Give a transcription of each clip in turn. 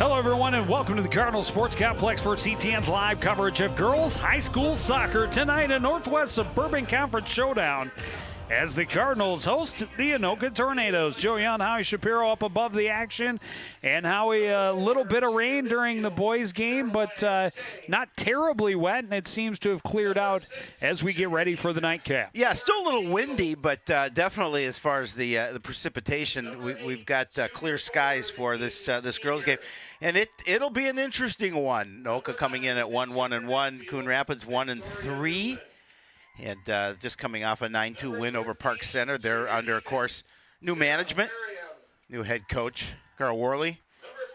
Hello, everyone, and welcome to the Cardinal Sports Complex for CTN's live coverage of girls high school soccer tonight, a Northwest Suburban Conference showdown as the Cardinals host the Anoka Tornadoes. Joe Young, Howie Shapiro up above the action, and Howie, a little bit of rain during the boys' game, but not terribly wet, and it seems to have cleared out as we get ready for the nightcap. Yeah, still a little windy, but definitely as far as the precipitation, we've got clear skies for this girls' game, and it'll be an interesting one. Anoka coming in at 1-1-1, Coon Rapids 1-3. And just coming off a 9-2 win over Park Center. They're under, of course, new management, new head coach, Carl Worley,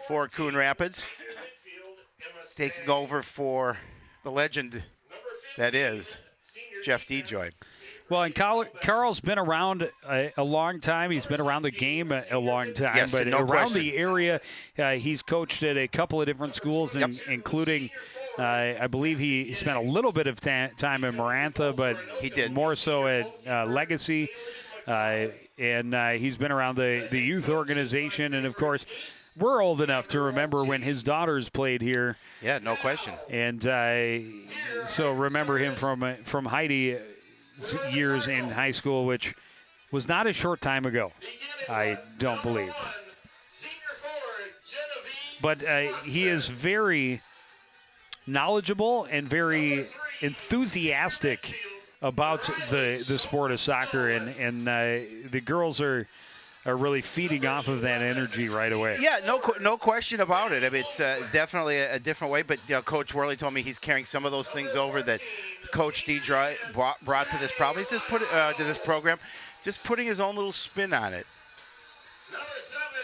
for Coon Rapids, taking over for the legend that is Jeff DeJoy. Well, and Carl's been around a long time. He's been around the game a long time. Yes, but no around question. the area, he's coached at a couple of different schools, including, I believe he spent a little bit of time in Marantha, but he did more so at Legacy. And he's been around the youth organization. And, of course, we're old enough to remember when his daughters played here. Yeah, no question. And so remember him from Heidi years in high school, which was not a short time ago, I don't believe. But he is very knowledgeable and very enthusiastic about the sport of soccer, and the girls are really feeding off of that energy right away. Yeah, no question about it. I mean, it's definitely a different way, but Coach Worley told me he's carrying some of those things over that Coach DeJoy brought to this problem. He's just to this program, just putting his own little spin on it. Number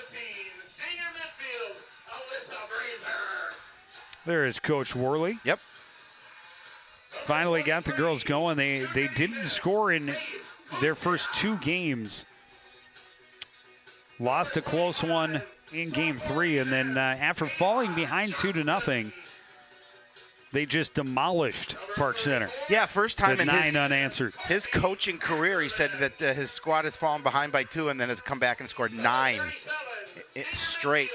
17, senior midfield, Alyssa Brazier. There is Coach Worley. Yep. Finally got the girls going. They didn't score in their first two games. Lost a close one in Game 3, and then after falling behind 2-0, they just demolished Park Center. Yeah, first time in 9 unanswered. His coaching career, he said that his squad has fallen behind by 2 and then has come back and scored 9 straight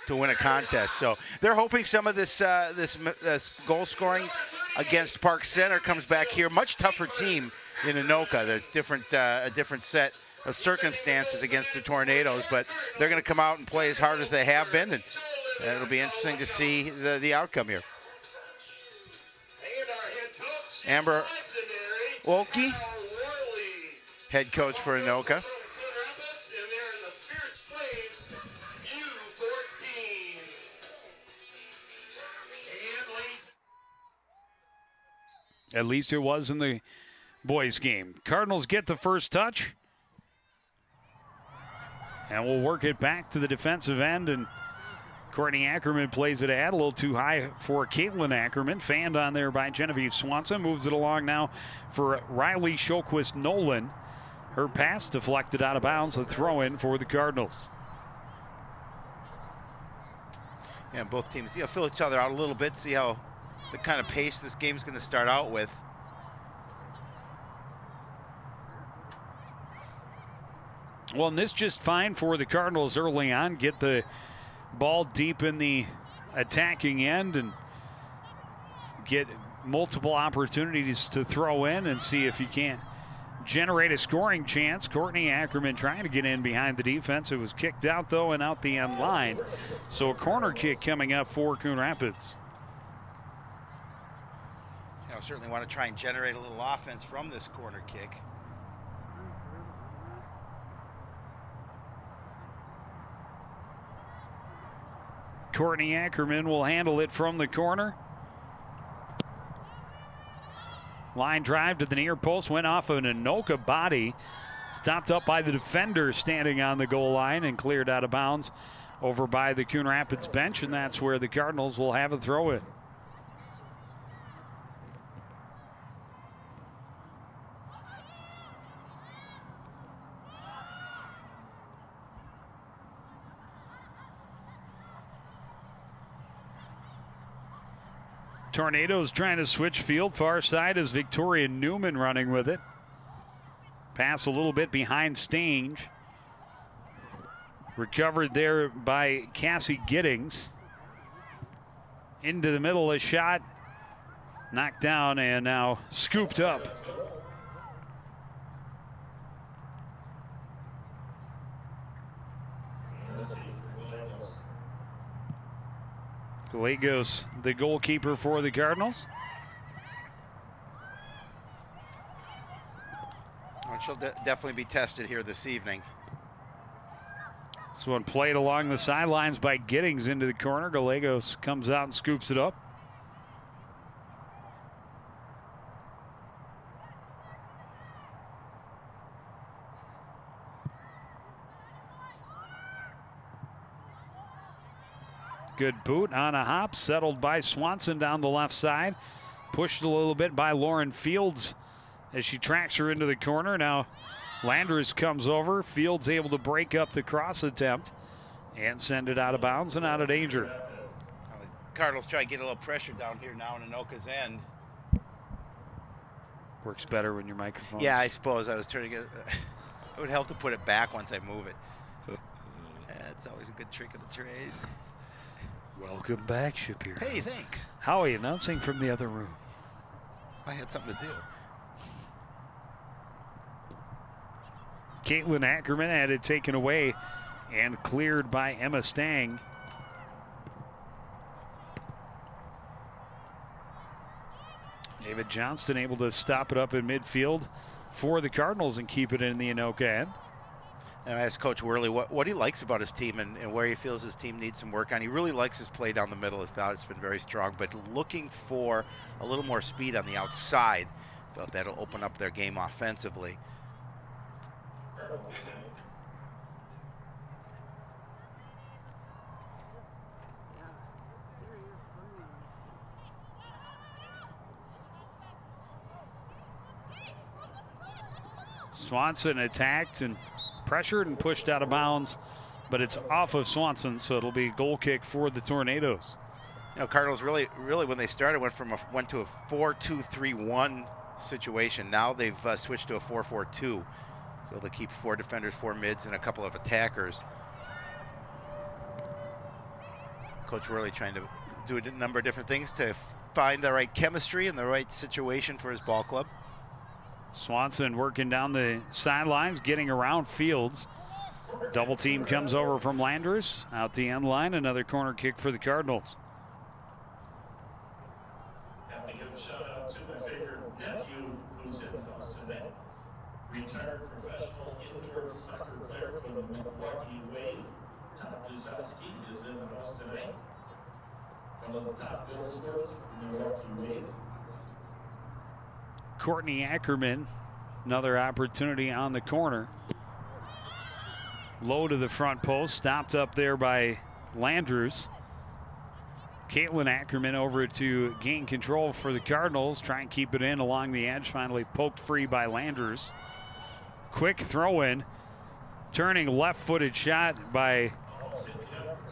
to win a contest. So they're hoping some of this goal scoring against Park Center comes back here. Much tougher team in Anoka. There's a different set of circumstances against the Tornadoes, but they're going to come out and play as hard as they have been, and it'll be interesting to see the outcome here. Amber Olkey, head coach for Anoka. At least it was in the boys' game. Cardinals get the first touch. And we'll work it back to the defensive end, and Courtney Ackerman plays it at a little too high for Caitlin Ackerman. Fanned on there by Genevieve Swanson. Moves it along now for Riley Showquist Nolan. Her pass deflected out of bounds. A throw in for the Cardinals. Yeah, both teams fill each other out a little bit, see how the kind of pace this game's going to start out with. Well, and this just fine for the Cardinals early on. Get the ball deep in the attacking end and get multiple opportunities to throw in and see if you can't generate a scoring chance. Courtney Ackerman trying to get in behind the defense. It was kicked out, though, and out the end line. So a corner kick coming up for Coon Rapids. Yeah, I certainly want to try and generate a little offense from this corner kick. Courtney Ackerman will handle it from the corner. Line drive to the near post, went off of an Anoka body. Stopped up by the defender standing on the goal line and cleared out of bounds over by the Coon Rapids bench, and that's where the Cardinals will have a throw in. Tornadoes trying to switch field. Far side is Victoria Newman running with it. Pass a little bit behind Stange. Recovered there by Cassie Giddings. Into the middle, a shot knocked down and now scooped up. Gallegos, the goalkeeper for the Cardinals. Well, she'll definitely be tested here this evening. This one played along the sidelines by Giddings into the corner. Gallegos comes out and scoops it up. Good boot on a hop, settled by Swanson down the left side. Pushed a little bit by Lauren Fields as she tracks her into the corner. Now Landers comes over. Fields able to break up the cross attempt and send it out of bounds and out of danger. Well, the Cardinals try to get a little pressure down here now in Anoka's end. Works better when your microphone's... Yeah, I suppose I was trying to get... It would help to put it back once I move it. That's always a good trick of the trade. Welcome back, Shapiro. Hey, thanks. Howie announcing from the other room. I had something to do. Caitlin Ackerman had it taken away and cleared by Emma Stang. David Johnston able to stop it up in midfield for the Cardinals and keep it in the Anoka end. And I asked Coach Worley what he likes about his team and where he feels his team needs some work on. He really likes his play down the middle. He thought it's been very strong, but looking for a little more speed on the outside. Felt that'll open up their game offensively. Swanson attacked and pressured and pushed out of bounds, but it's off of Swanson, so it'll be a goal kick for the Tornadoes. You know, Cardinals really when they started went to a 4-2-3-1 situation. Now they've switched to a 4-4-2, so they'll keep 4 defenders, 4 mids, and a couple of attackers. Coach Worley trying to do a number of different things to find the right chemistry and the right situation for his ball club. Swanson working down the sidelines, getting around Fields. Double team comes over from Landers. Out the end line, another corner kick for the Cardinals. Have to give a shout out to my favorite nephew who's in Boston, retired professional indoor soccer player for the Milwaukee Wave. Tom Duzowski is in Boston, one of the top goal scorers for the Milwaukee Wave. Courtney Ackerman, another opportunity on the corner. Low to the front post, stopped up there by Landers. Caitlin Ackerman over to gain control for the Cardinals, try and keep it in along the edge, finally poked free by Landers. Quick throw in, turning left-footed shot by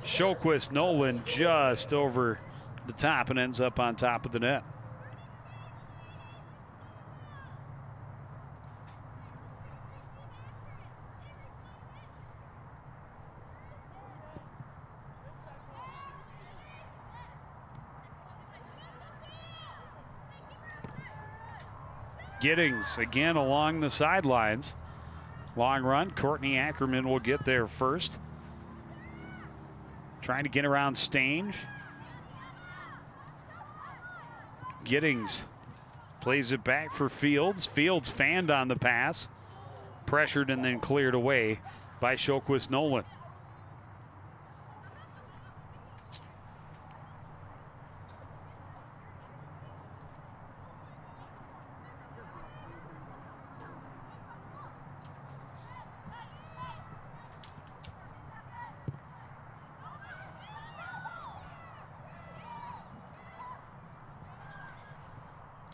Showquist Nolan just over the top and ends up on top of the net. Giddings again along the sidelines. Long run. Courtney Ackerman will get there first. Trying to get around Stange. Giddings plays it back for Fields. Fields fanned on the pass. Pressured and then cleared away by Showquist Nolan.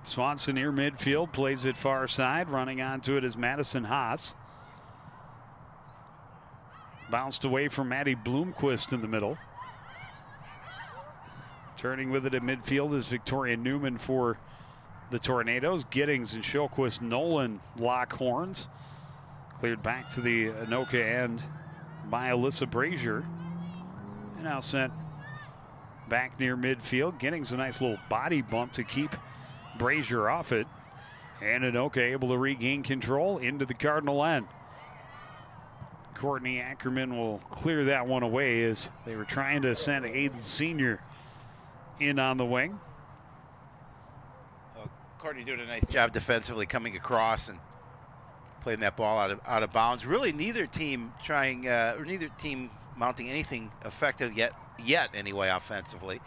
Swanson near midfield, plays it far side. Running onto it is Madison Haas. Bounced away from Maddie Bloomquist in the middle. Turning with it at midfield is Victoria Newman for the Tornadoes. Giddings and Showquist Nolan lock horns. Cleared back to the Anoka end by Alyssa Brazier. And now sent back near midfield. Giddings a nice little body bump to keep Brazier off it. And Anoka able to regain control into the Cardinal end. Courtney Ackerman will clear that one away as they were trying to send Aiden Sr. in on the wing. Well, Courtney doing a nice job defensively coming across and playing that ball out of bounds. Really, neither team mounting anything effective yet anyway offensively.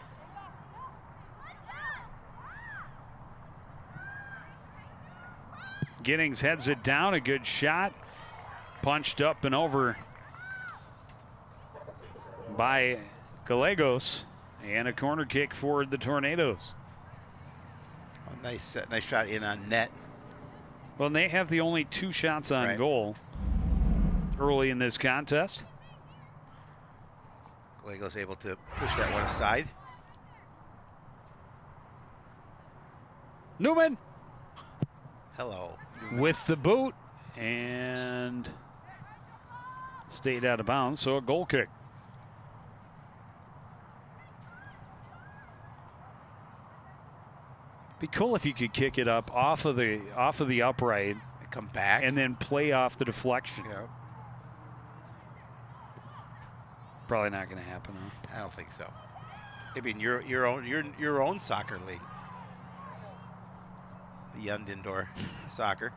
Giddings heads it down, a good shot. Punched up and over by Gallegos, and a corner kick for the Tornadoes. A nice shot in on net. Well, and they have the only 2 shots on goal early in this contest. Gallegos able to push that one aside. Newman. Hello. Newman. With the boot, and stayed out of bounds, so a goal kick. Be cool if you could kick it up off of the upright and come back and then play off the deflection. Yeah. Probably not going to happen, huh? I don't think so. Maybe in your own soccer league, the Young Indoor Soccer.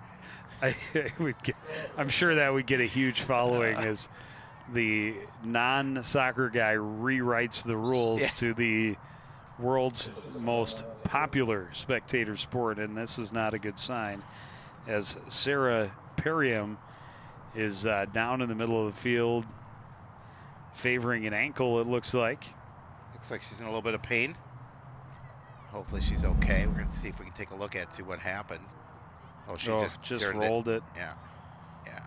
I'm sure that would get a huge following as the non-soccer guy rewrites the rules to the world's most popular spectator sport, and this is not a good sign, as Sarah Perriam is down in the middle of the field, favoring an ankle, it looks like. Looks like she's in a little bit of pain. Hopefully she's okay. We're going to see if we can take a look at what happened. Oh, she just rolled it. Yeah. Yeah.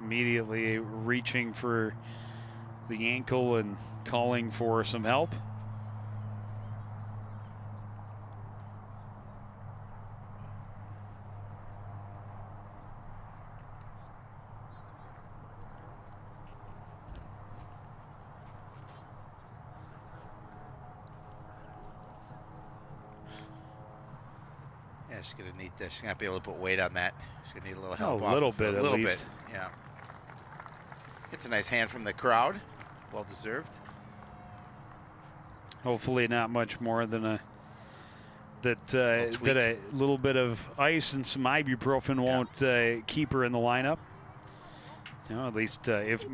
Immediately reaching for the ankle and calling for some help. Yeah, she's gonna need this. She's gonna be able to put weight on that. She's gonna need a little help. A little bit, a little at bit. least. Yeah. It's a nice hand from the crowd. Well deserved. Hopefully, not much more than a little bit of ice and some ibuprofen won't keep her in the lineup. You know, at least if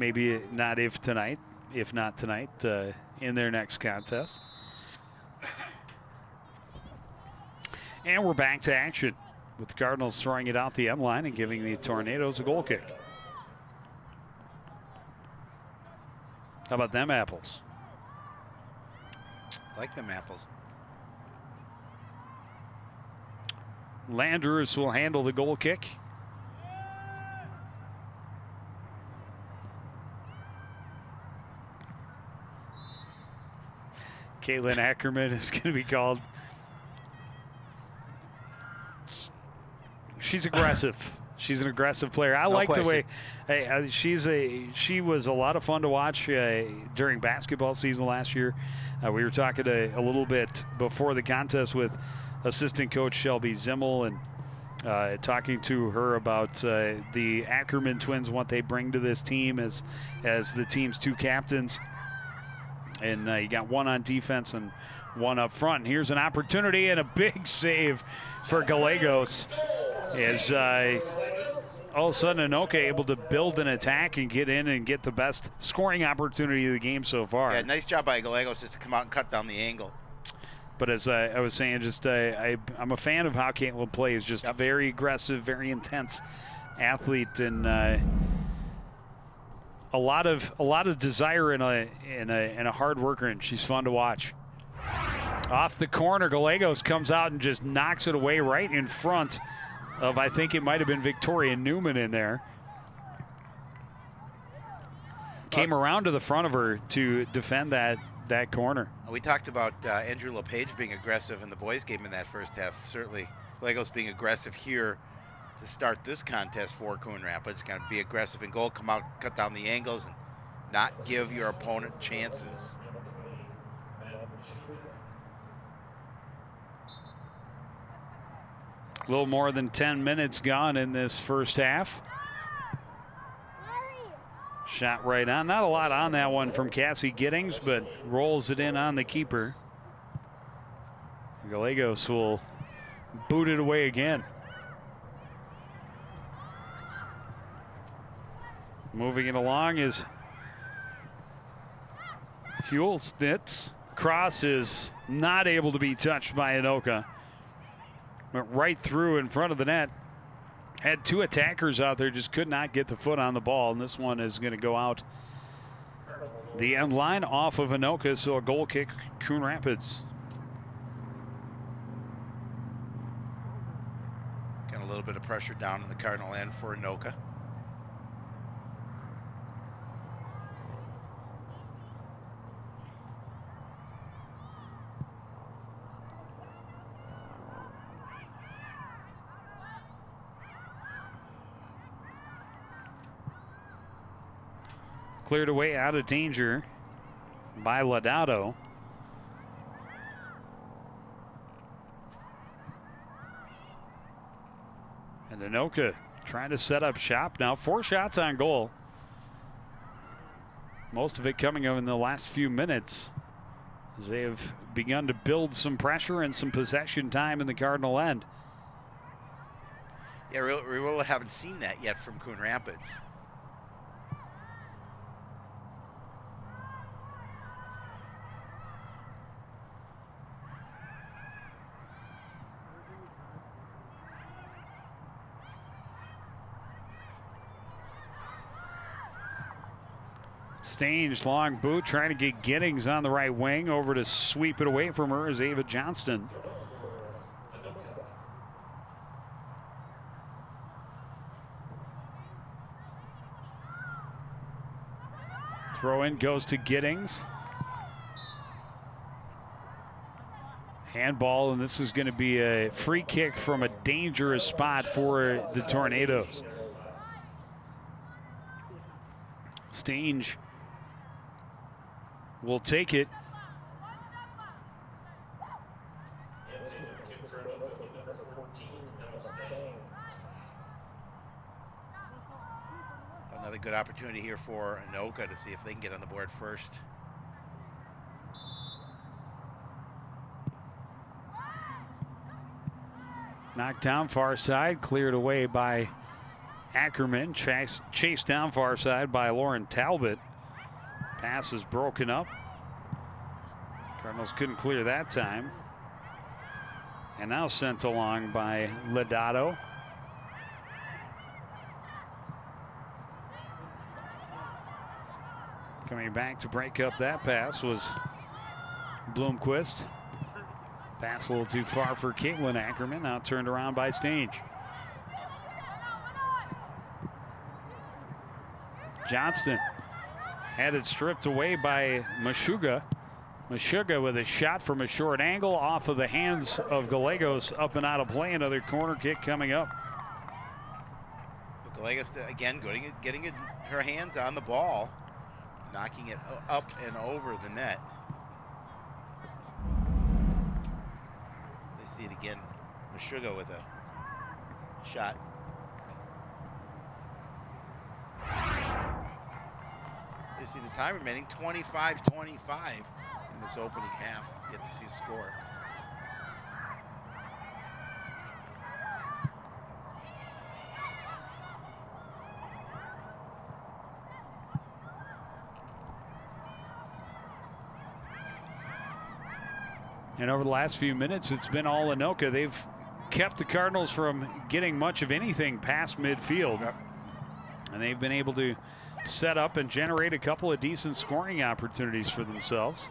not tonight, in their next contest. And we're back to action with the Cardinals throwing it out the end line and giving the Tornadoes a goal kick. How about them apples? I like them apples. Landers will handle the goal kick. Caitlin Ackerman is going to be called. She's aggressive. She's an aggressive player. I like the way she was a lot of fun to watch during basketball season last year. We were talking a little bit before the contest with assistant coach Shelby Zimmel and talking to her about the Ackerman twins, what they bring to this team as the team's 2 captains. And you got one on defense and one up front. And here's an opportunity and a big save for Gallegos. As all of a sudden Anoka able to build an attack and get in and get the best scoring opportunity of the game so far. Yeah, nice job by Gallegos just to come out and cut down the angle. But as I was saying, just I'm a fan of how Caitlin plays. Just very aggressive, very intense athlete, and a lot of desire and a hard worker, and she's fun to watch. Off the corner, Gallegos comes out and just knocks it away right in front of, I think it might have been Victoria Newman in there. Came around to the front of her to defend that corner. We talked about Andrew LePage being aggressive in the boys' game in that first half. Certainly, Gallegos being aggressive here to start this contest for Coon Rapids. Got to be aggressive in goal, come out, cut down the angles, and not give your opponent chances. A little more than 10 minutes gone in this first half. Shot right on. Not a lot on that one from Cassie Giddings, but rolls it in on the keeper. Gallegos will boot it away again. Moving it along is Hulsnitz. Cross is not able to be touched by Anoka. Went right through in front of the net. Had two attackers out there, just could not get the foot on the ball, and this one is going to go out the end line off of Anoka, so a goal kick, Coon Rapids. Got a little bit of pressure down in the Cardinal end for Anoka. Cleared away out of danger by Ladado. And Anoka trying to set up shop now. 4 shots on goal. Most of it coming in the last few minutes, as they have begun to build some pressure and some possession time in the Cardinal end. Yeah, we really haven't seen that yet from Coon Rapids. Stange, long boot, trying to get Giddings on the right wing. Over to sweep it away from her is Ava Johnston. Throw in goes to Giddings. Handball, and this is going to be a free kick from a dangerous spot for the Tornadoes. Stange will take it. Another good opportunity here for Anoka to see if they can get on the board first. Knocked down far side, cleared away by Ackerman, chased down far side by Lauren Talbot. Pass is broken up. Cardinals couldn't clear that time. And now sent along by Ladado. Coming back to break up that pass was Bloomquist. Pass a little too far for Caitlin Ackerman. Now turned around by Stange. Johnston had it stripped away by Meshuggah. Meshuggah with a shot from a short angle off of the hands of Gallegos, up and out of play. Another corner kick coming up. Gallegos again getting her hands on the ball, knocking it up and over the net. They see it again. Meshuggah with a shot. You see the time remaining, 25-25 in this opening half. Yet to see a score. And over the last few minutes, it's been all Anoka. They've kept the Cardinals from getting much of anything past midfield. Yep. And they've been able to set up and generate a couple of decent scoring opportunities for themselves.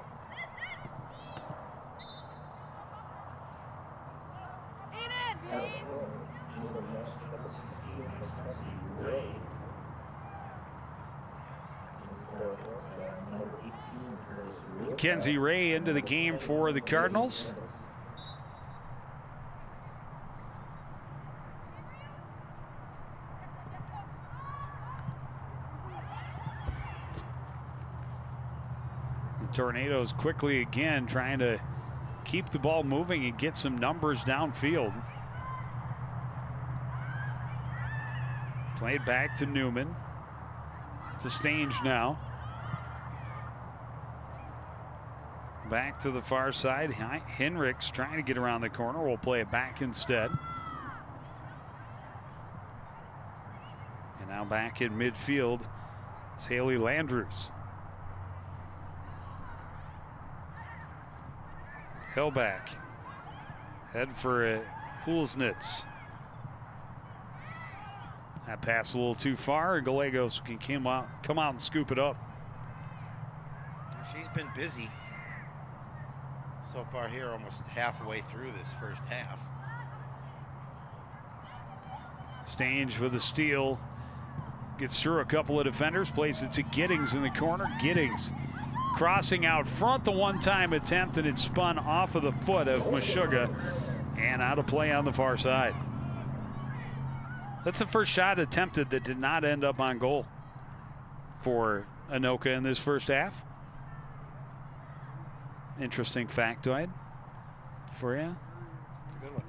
Kenzie Ray into the game for the Cardinals. Tornadoes quickly again trying to keep the ball moving and get some numbers downfield. Played back to Newman. To Stange now. Back to the far side. Henricks trying to get around the corner. We'll play it back instead. And now back in midfield is Haley Landrews. Hellback. Head for Hulsnitz. That pass a little too far, and Gallegos can come out and scoop it up. She's been busy so far here, almost halfway through this first half. Stange with a steal. Gets through a couple of defenders, plays it to Giddings in the corner. Giddings crossing out front, the one-time attempt, and it spun off of the foot of Meshuggah and out of play on the far side. That's the first shot attempted that did not end up on goal for Anoka in this first half. Interesting factoid for you. It's a good one.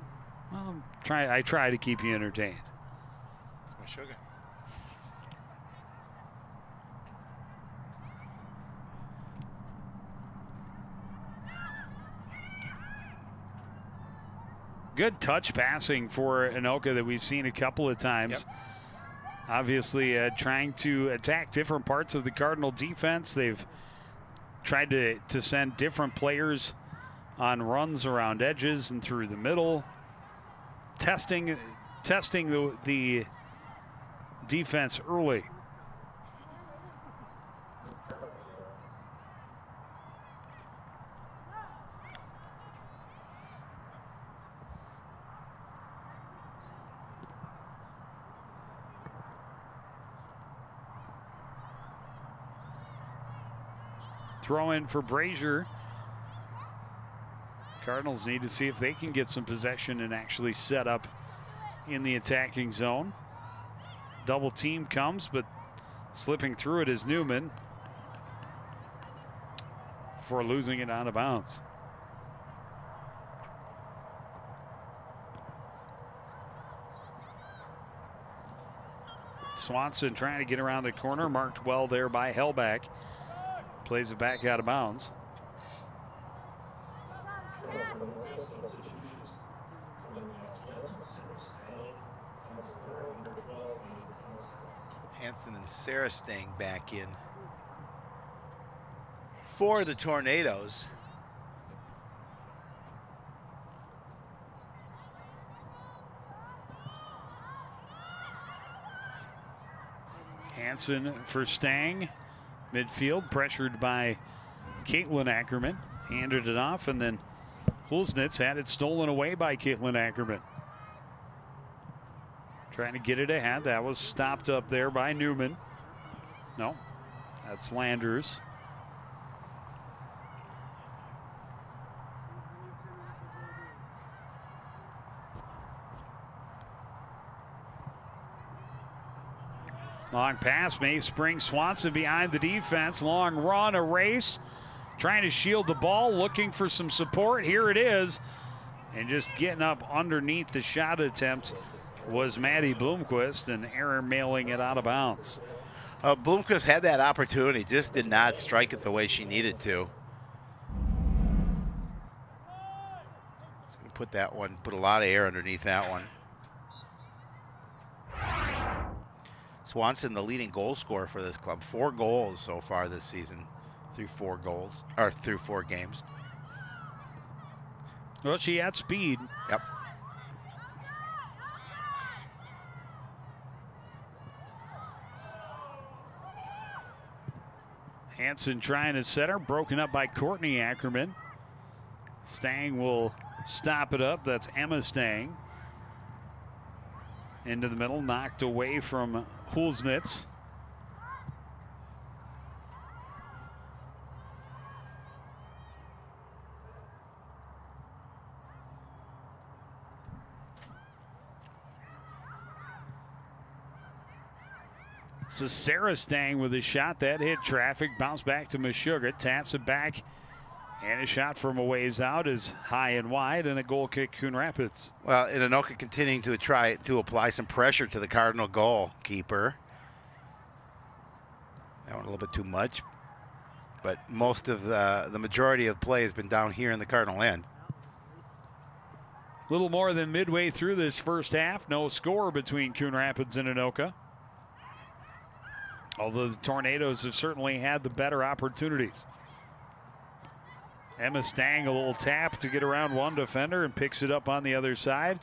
Well, I try to keep you entertained. It's my sugar. Good touch passing for Anoka that we've seen a couple of times. Yep. Obviously trying to attack different parts of the Cardinal defense. They've tried to send different players on runs around edges and through the middle. Testing the defense early. Throw in for Brazier. Cardinals need to see if they can get some possession and actually set up in the attacking zone. Double team comes, but slipping through it is Newman before losing it out of bounds. Swanson trying to get around the corner, marked well there by Hellback. Plays it back out of bounds. Hanson and Sarah staying back in for the Tornadoes. Hanson for Stang. Midfield, pressured by Caitlin Ackerman. Handed it off, and then Hulsnitz had it stolen away by Caitlin Ackerman. Trying to get it ahead. That was stopped up there by Newman. No, that's Landers. Long pass, May Spring Swanson behind the defense. Long run, a race. Trying to shield the ball, looking for some support. Here it is. And just getting up underneath the shot attempt was Maddie Bloomquist, and error mailing it out of bounds. Bloomquist had that opportunity, just did not strike it the way she needed to. Just gonna put that one, put a lot of air underneath that one. Swanson, the leading goal scorer for this club. 4 goals so far this season through 4 games. Well, she had speed. Yep. Hanson trying to set her, broken up by Courtney Ackerman. Stang will stop it up. That's Emma Stang. Into the middle, knocked away from Hulsnitz. So Sarah Stang with a shot that hit traffic, bounced back to Meshuggah, taps it back, and a shot from a ways out is high and wide, and a goal kick, Coon Rapids. Well, and Anoka continuing to try to apply some pressure to the Cardinal goalkeeper. That one a little bit too much, but most of the majority of play has been down here in the Cardinal end. Little more than midway through this first half, no score between Coon Rapids and Anoka. Although the Tornadoes have certainly had the better opportunities. Emma Stang, a little tap to get around one defender and picks it up on the other side.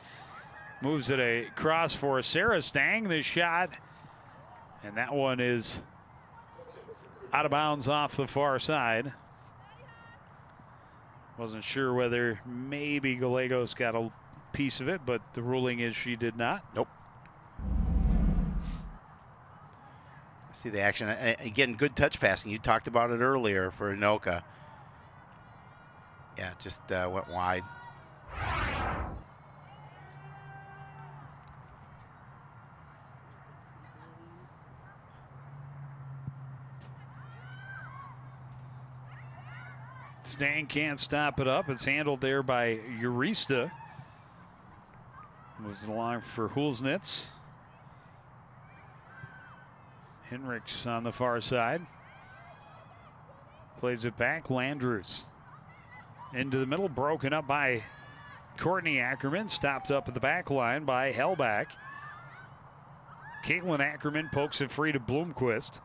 Moves it across for Sarah Stang, the shot. And that one is out of bounds off the far side. Wasn't sure whether maybe Gallegos got a piece of it, but the ruling is she did not. Nope. See the action. Again, good touch passing. You talked about it earlier for Anoka. Yeah, just went wide. Stang can't stop it up. It's handled there by Urista. Moves it along for Hulsnitz. Henriks on the far side. Plays it back. Landrews into the middle. Broken up by Courtney Ackerman. Stopped up at the back line by Hellback. Caitlin Ackerman pokes it free to Bloomquist.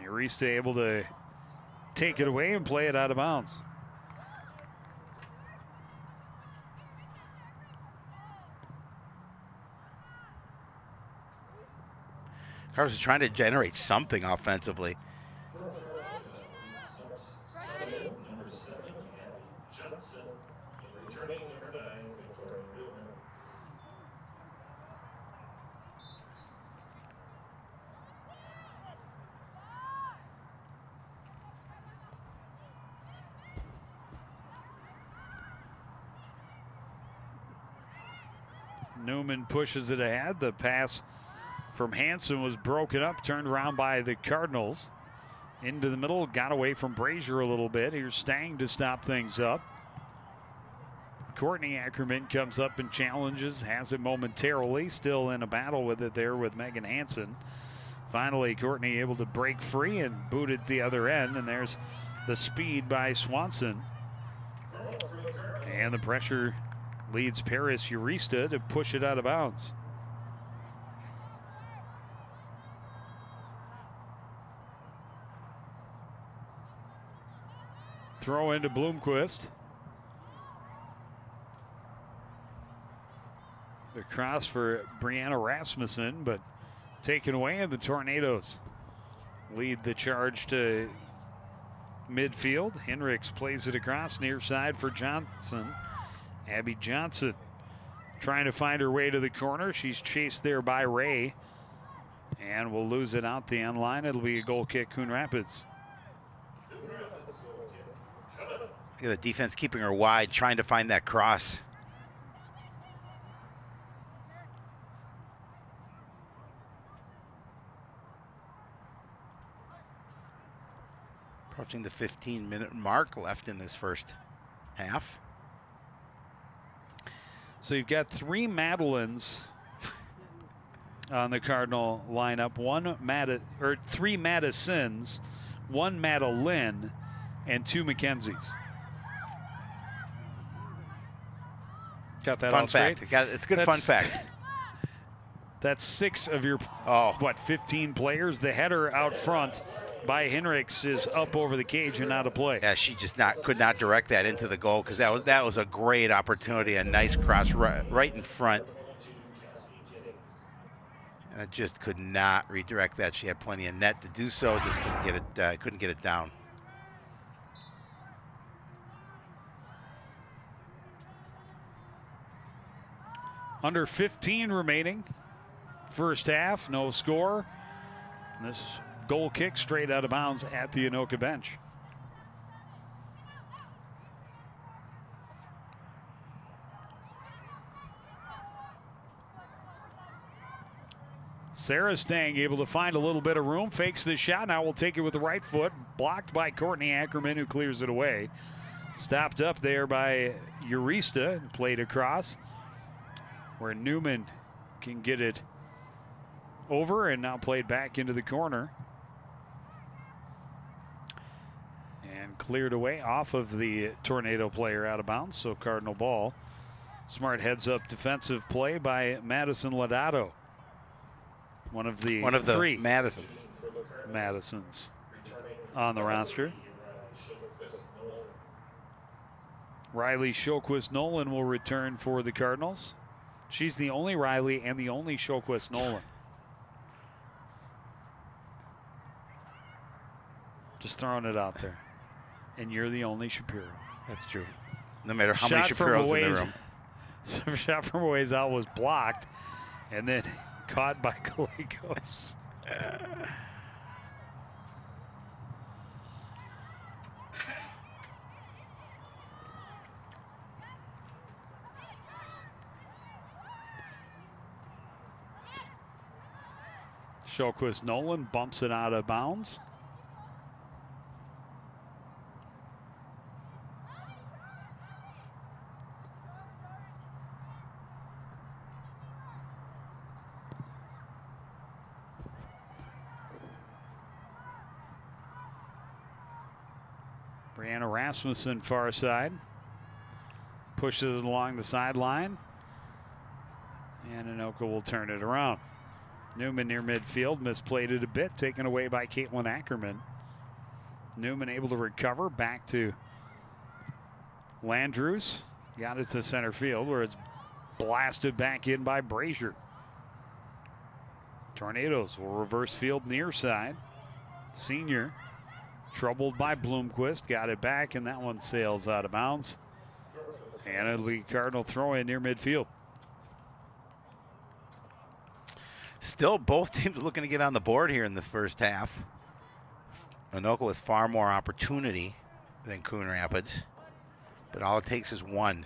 Urista able to take it away and play it out of bounds. Carlos is trying to generate something offensively. Number 7, Abby Johnson. Returning number 9, Victoria Newman. Newman pushes it ahead. The pass from Hanson was broken up, turned around by the Cardinals. Into the middle, got away from Brazier a little bit. Here's Stang to stop things up. Courtney Ackerman comes up and challenges, has it momentarily, still in a battle with it there with Megan Hanson. Finally, Courtney able to break free and boot it the other end, and there's the speed by Swanson. And the pressure leads Paris Urista to push it out of bounds. Throw into Bloomquist. Across for Brianna Rasmussen, but taken away, and the Tornadoes lead the charge to midfield. Henriks plays it across near side for Johnson. Abby Johnson trying to find her way to the corner. She's chased there by Ray and will lose it out the end line. It'll be a goal kick, Coon Rapids. Look at the defense keeping her wide, trying to find that cross. Approaching the 15-minute mark left in this first half. So you've got 3 Madelyns on the Cardinal lineup. 3 Madisons, 1 Madeline, and 2 Mackenzies. Got that Fun all fact. straight? It's a good fun fact. That's 6 of your, 15 players. The header out front by Henriks is up over the cage and out of play. Yeah, she just could not direct that into the goal, because that was a great opportunity, a nice cross right in front. And it just could not redirect that. She had plenty of net to do so, just couldn't get it down. Under 15 remaining. First half, no score. And this goal kick straight out of bounds at the Anoka bench. Sarah Stang able to find a little bit of room, fakes the shot, now will take it with the right foot, blocked by Courtney Ackerman, who clears it away. Stopped up there by Eurista, played across, where Newman can get it over, and now played back into the corner. And cleared away off of the Tornado player out of bounds, so Cardinal ball. Smart heads up defensive play by Madison Lodato. One of the three Madisons on the roster. Riley Shilquist Nolan will return for the Cardinals. She's the only Riley and the only Shilquist Nolan. Just throwing it out there. And you're the only Shapiro. That's true. No matter how many Shapiros in the room. Some shot from a ways out was blocked and then caught by Gallegos. Shilquist Nolan bumps it out of bounds. Brianna Rasmussen far side. Pushes it along the sideline. And Anoka will turn it around. Newman near midfield, misplayed it a bit, taken away by Caitlin Ackerman. Newman able to recover back to Landrews. Got it to center field where it's blasted back in by Brazier. Tornadoes will reverse field near side. Senior troubled by Bloomquist, got it back, and that one sails out of bounds. And it'll be Cardinal throw in near midfield. Still, both teams looking to get on the board here in the first half. Anoka with far more opportunity than Coon Rapids, but all it takes is one.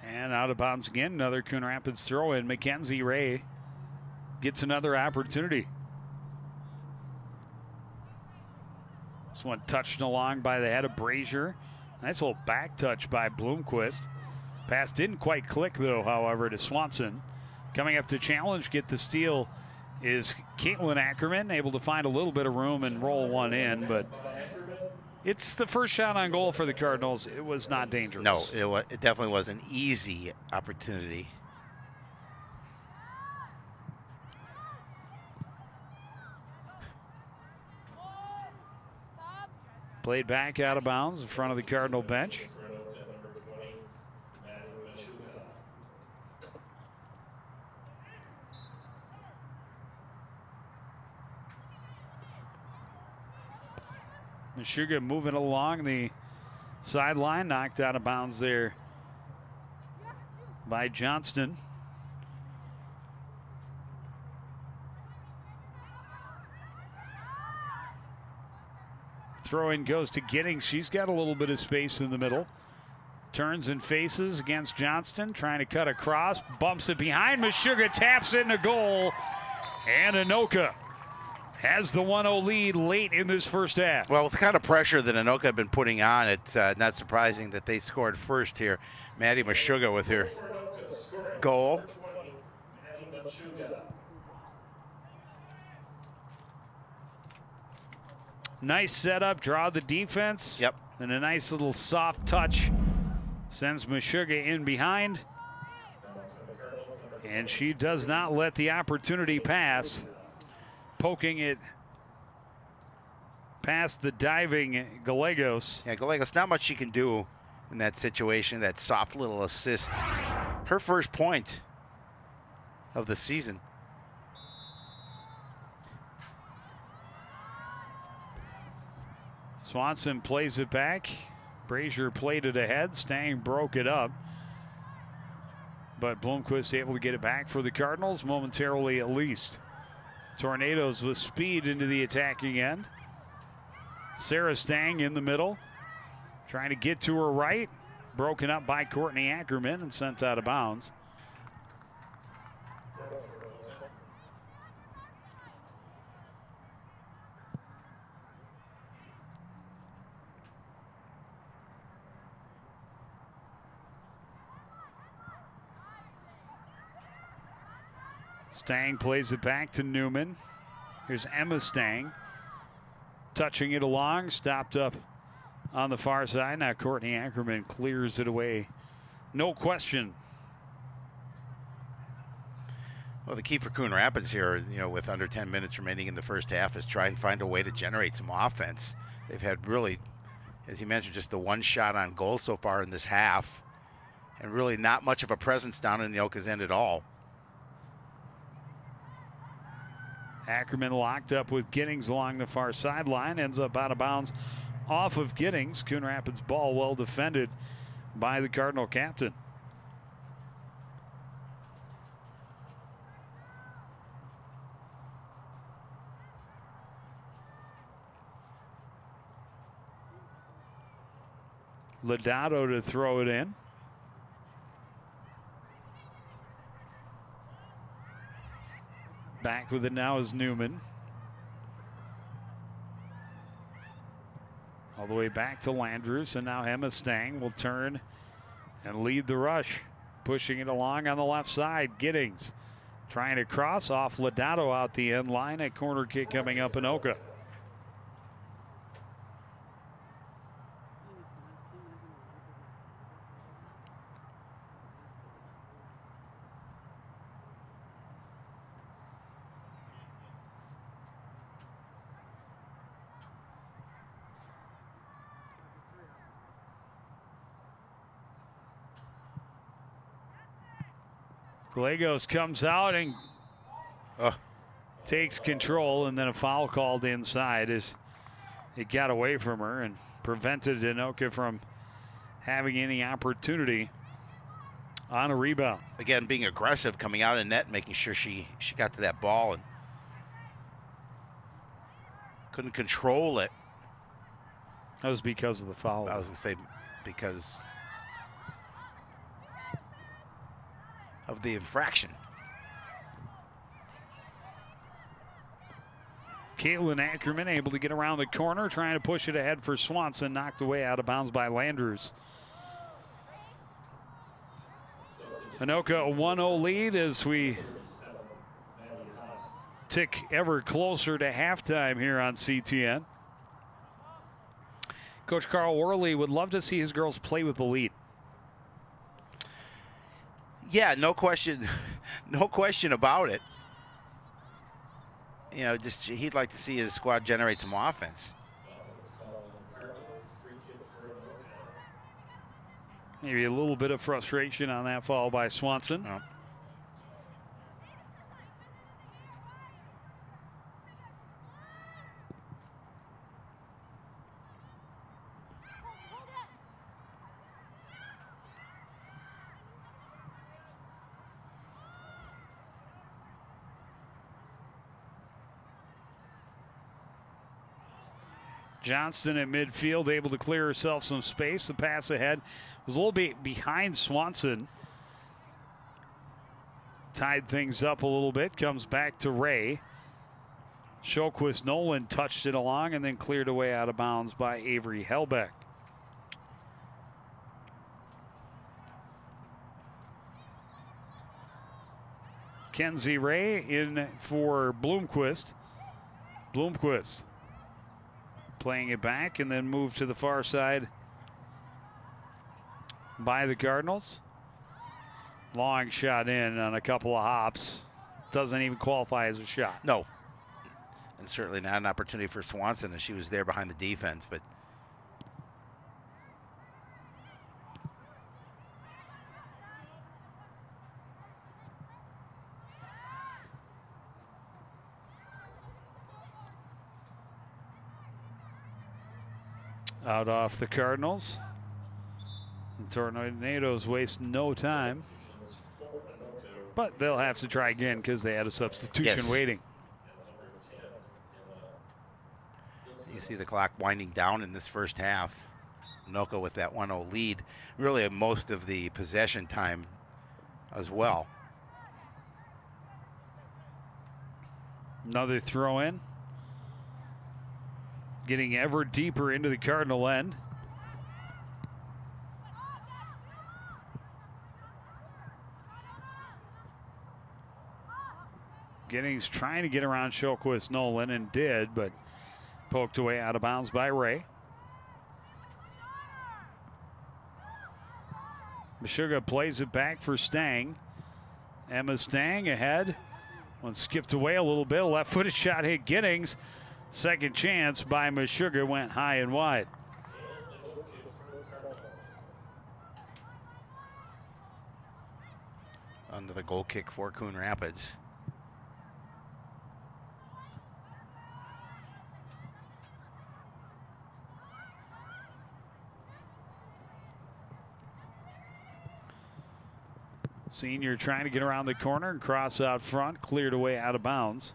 And out of bounds again, another Coon Rapids throw in. Mackenzie Ray gets another opportunity. This one touched along by the head of Brazier. Nice little back touch by Bloomquist. Pass didn't quite click though, however, to Swanson. Coming up to challenge, get the steal is Caitlin Ackerman, able to find a little bit of room and roll one in, but it's the first shot on goal for the Cardinals. It was not dangerous. No, it definitely was an easy opportunity. Played back out of bounds in front of the Cardinal bench. Meshuggah moving along the sideline, knocked out of bounds there by Johnston. Throw in goes to Giddings. She's got a little bit of space in the middle. Turns and faces against Johnston, trying to cut across, bumps it behind. Meshuggah taps it in a goal, and Anoka has the 1-0 lead late in this first half. Well, with the kind of pressure that Anoka had been putting on, it's not surprising that they scored first here. Maddie Meshuggah with her goal. Nice setup, draw the defense. Yep. And a nice little soft touch sends Meshuggah in behind. And she does not let the opportunity pass. Poking it past the diving Gallegos. Yeah, Gallegos, not much she can do in that situation, that soft little assist. Her first point of the season. Swanson plays it back. Brazier played it ahead. Stang broke it up. But Bloomquist able to get it back for the Cardinals, momentarily at least. Tornadoes with speed into the attacking end. Sarah Stang in the middle. Trying to get to her right. Broken up by Courtney Ackerman and sent out of bounds. Stang plays it back to Newman. Here's Emma Stang. Touching it along, stopped up on the far side. Now Courtney Ackerman clears it away. No question. Well, the key for Coon Rapids here, with under 10 minutes remaining in the first half, is try and find a way to generate some offense. They've had really, as you mentioned, just the one shot on goal so far in this half, and really not much of a presence down in the Anoka's end at all. Ackerman locked up with Giddings along the far sideline. Ends up out of bounds off of Giddings. Coon Rapids ball well defended by the Cardinal captain. Lodato to throw it in. Back with it now is Newman. All the way back to Landrews, and now Emma Stang will turn and lead the rush. Pushing it along on the left side. Giddings trying to cross off Lodato out the end line. A corner kick coming up Anoka. Gallegos comes out and takes control, and then a foul called inside as it got away from her and prevented Anoka from having any opportunity on a rebound. Again, being aggressive, coming out in net, making sure she got to that ball and couldn't control it. That was because of the foul. I was going to say because of the infraction. Caitlin Ackerman able to get around the corner, trying to push it ahead for Swanson, knocked away out of bounds by Landrews. Anoka a 1-0 lead as we tick ever closer to halftime here on CTN. Coach Carl Worley would love to see his girls play with the lead. Yeah, no question about it. Just he'd like to see his squad generate some offense. Maybe a little bit of frustration on that foul by Swanson. Oh. Johnston at midfield, able to clear herself some space. The pass ahead was a little bit behind Swanson. Tied things up a little bit, comes back to Ray. Shoquist Nolan touched it along and then cleared away out of bounds by Avery Helbeck. Kenzie Ray in for Bloomquist. Bloomquist playing it back and then move to the far side by the Cardinals. Long shot in on a couple of hops. Doesn't even qualify as a shot. No. And certainly not an opportunity for Swanson as she was there behind the defense, but out off the Cardinals. The Tornadoes waste no time. But they'll have to try again because they had a substitution waiting. You see the clock winding down in this first half. Anoka with that 1-0 lead, really most of the possession time as well. Another throw in. Getting ever deeper into the Cardinal end. Giddings trying to get around Shilquist Nolan and did, but poked away out of bounds by Ray. Meshuggah plays it back for Stang. Emma Stang ahead. One skipped away a little bit. Left-footed shot hit Giddings. Second chance by Meshuggah went high and wide. Another goal kick for Coon Rapids. Senior trying to get around the corner and cross out front, cleared away out of bounds.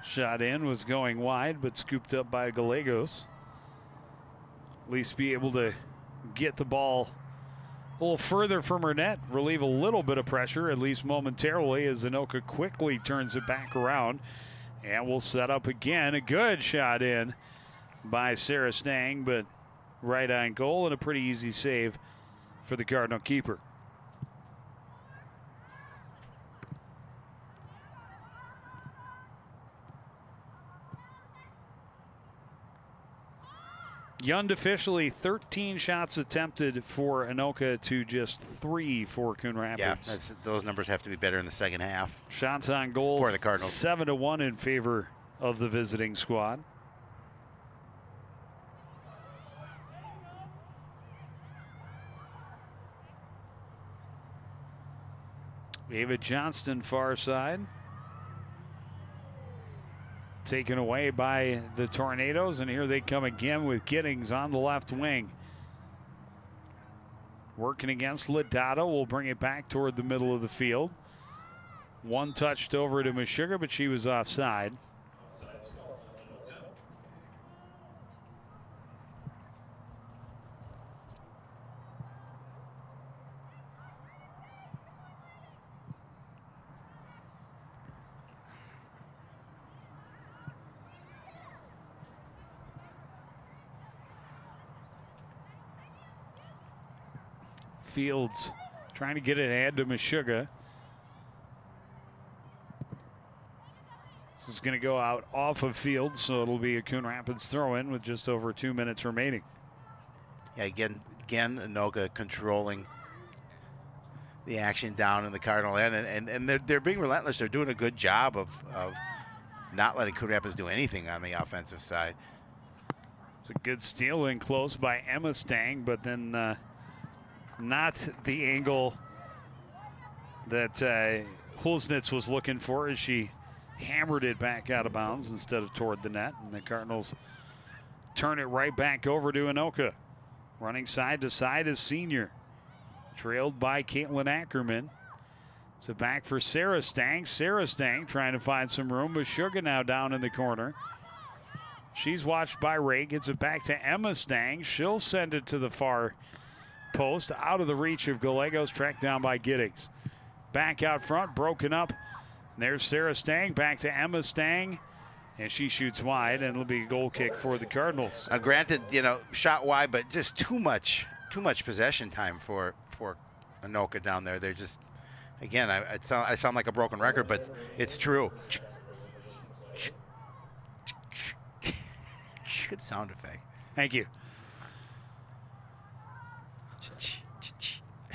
Shot in was going wide, but scooped up by Gallegos. At least be able to get the ball a little further from her net, relieve a little bit of pressure, at least momentarily, as Anoka quickly turns it back around. And we'll set up again. A good shot in by Sarah Stang, but right on goal and a pretty easy save for the Cardinal keeper. Unofficially 13 shots attempted for Anoka to just 3 for Coon Rapids. Yeah, those numbers have to be better in the second half. Shots on goal for the Cardinals. 7-1 in favor of the visiting squad. Ava Johnston far side. Taken away by the Tornadoes, and here they come again with Giddings on the left wing. Working against Ladata, will bring it back toward the middle of the field. One touched over to Meshuggah, but she was offside. Fields trying to get it ahead to Meshuggah. This is going to go out off of Fields, so it'll be a Coon Rapids throw-in with just over 2 minutes remaining. Yeah, again, Anoka controlling the action down in the Cardinal end, and they're being relentless. They're doing a good job of not letting Coon Rapids do anything on the offensive side. It's a good steal in close by Emma Stang, but then not the angle that Hulsnitz was looking for as she hammered it back out of bounds instead of toward the net. And the Cardinals turn it right back over to Anoka. Running side to side is Senior. Trailed by Caitlin Ackerman. It's a back for Sarah Stang. Sarah Stang trying to find some room. Meshuggah now down in the corner. She's watched by Ray. Gets it back to Emma Stang. She'll send it to the far post, out of the reach of Gallegos, tracked down by Giddings. Back out front, broken up. And there's Sarah Stang, back to Emma Stang, and she shoots wide, and it'll be a goal kick for the Cardinals. Granted, shot wide, but just too much possession time for Anoka down there. They're just, again, I sound like a broken record, but it's true. Good sound effect. Thank you.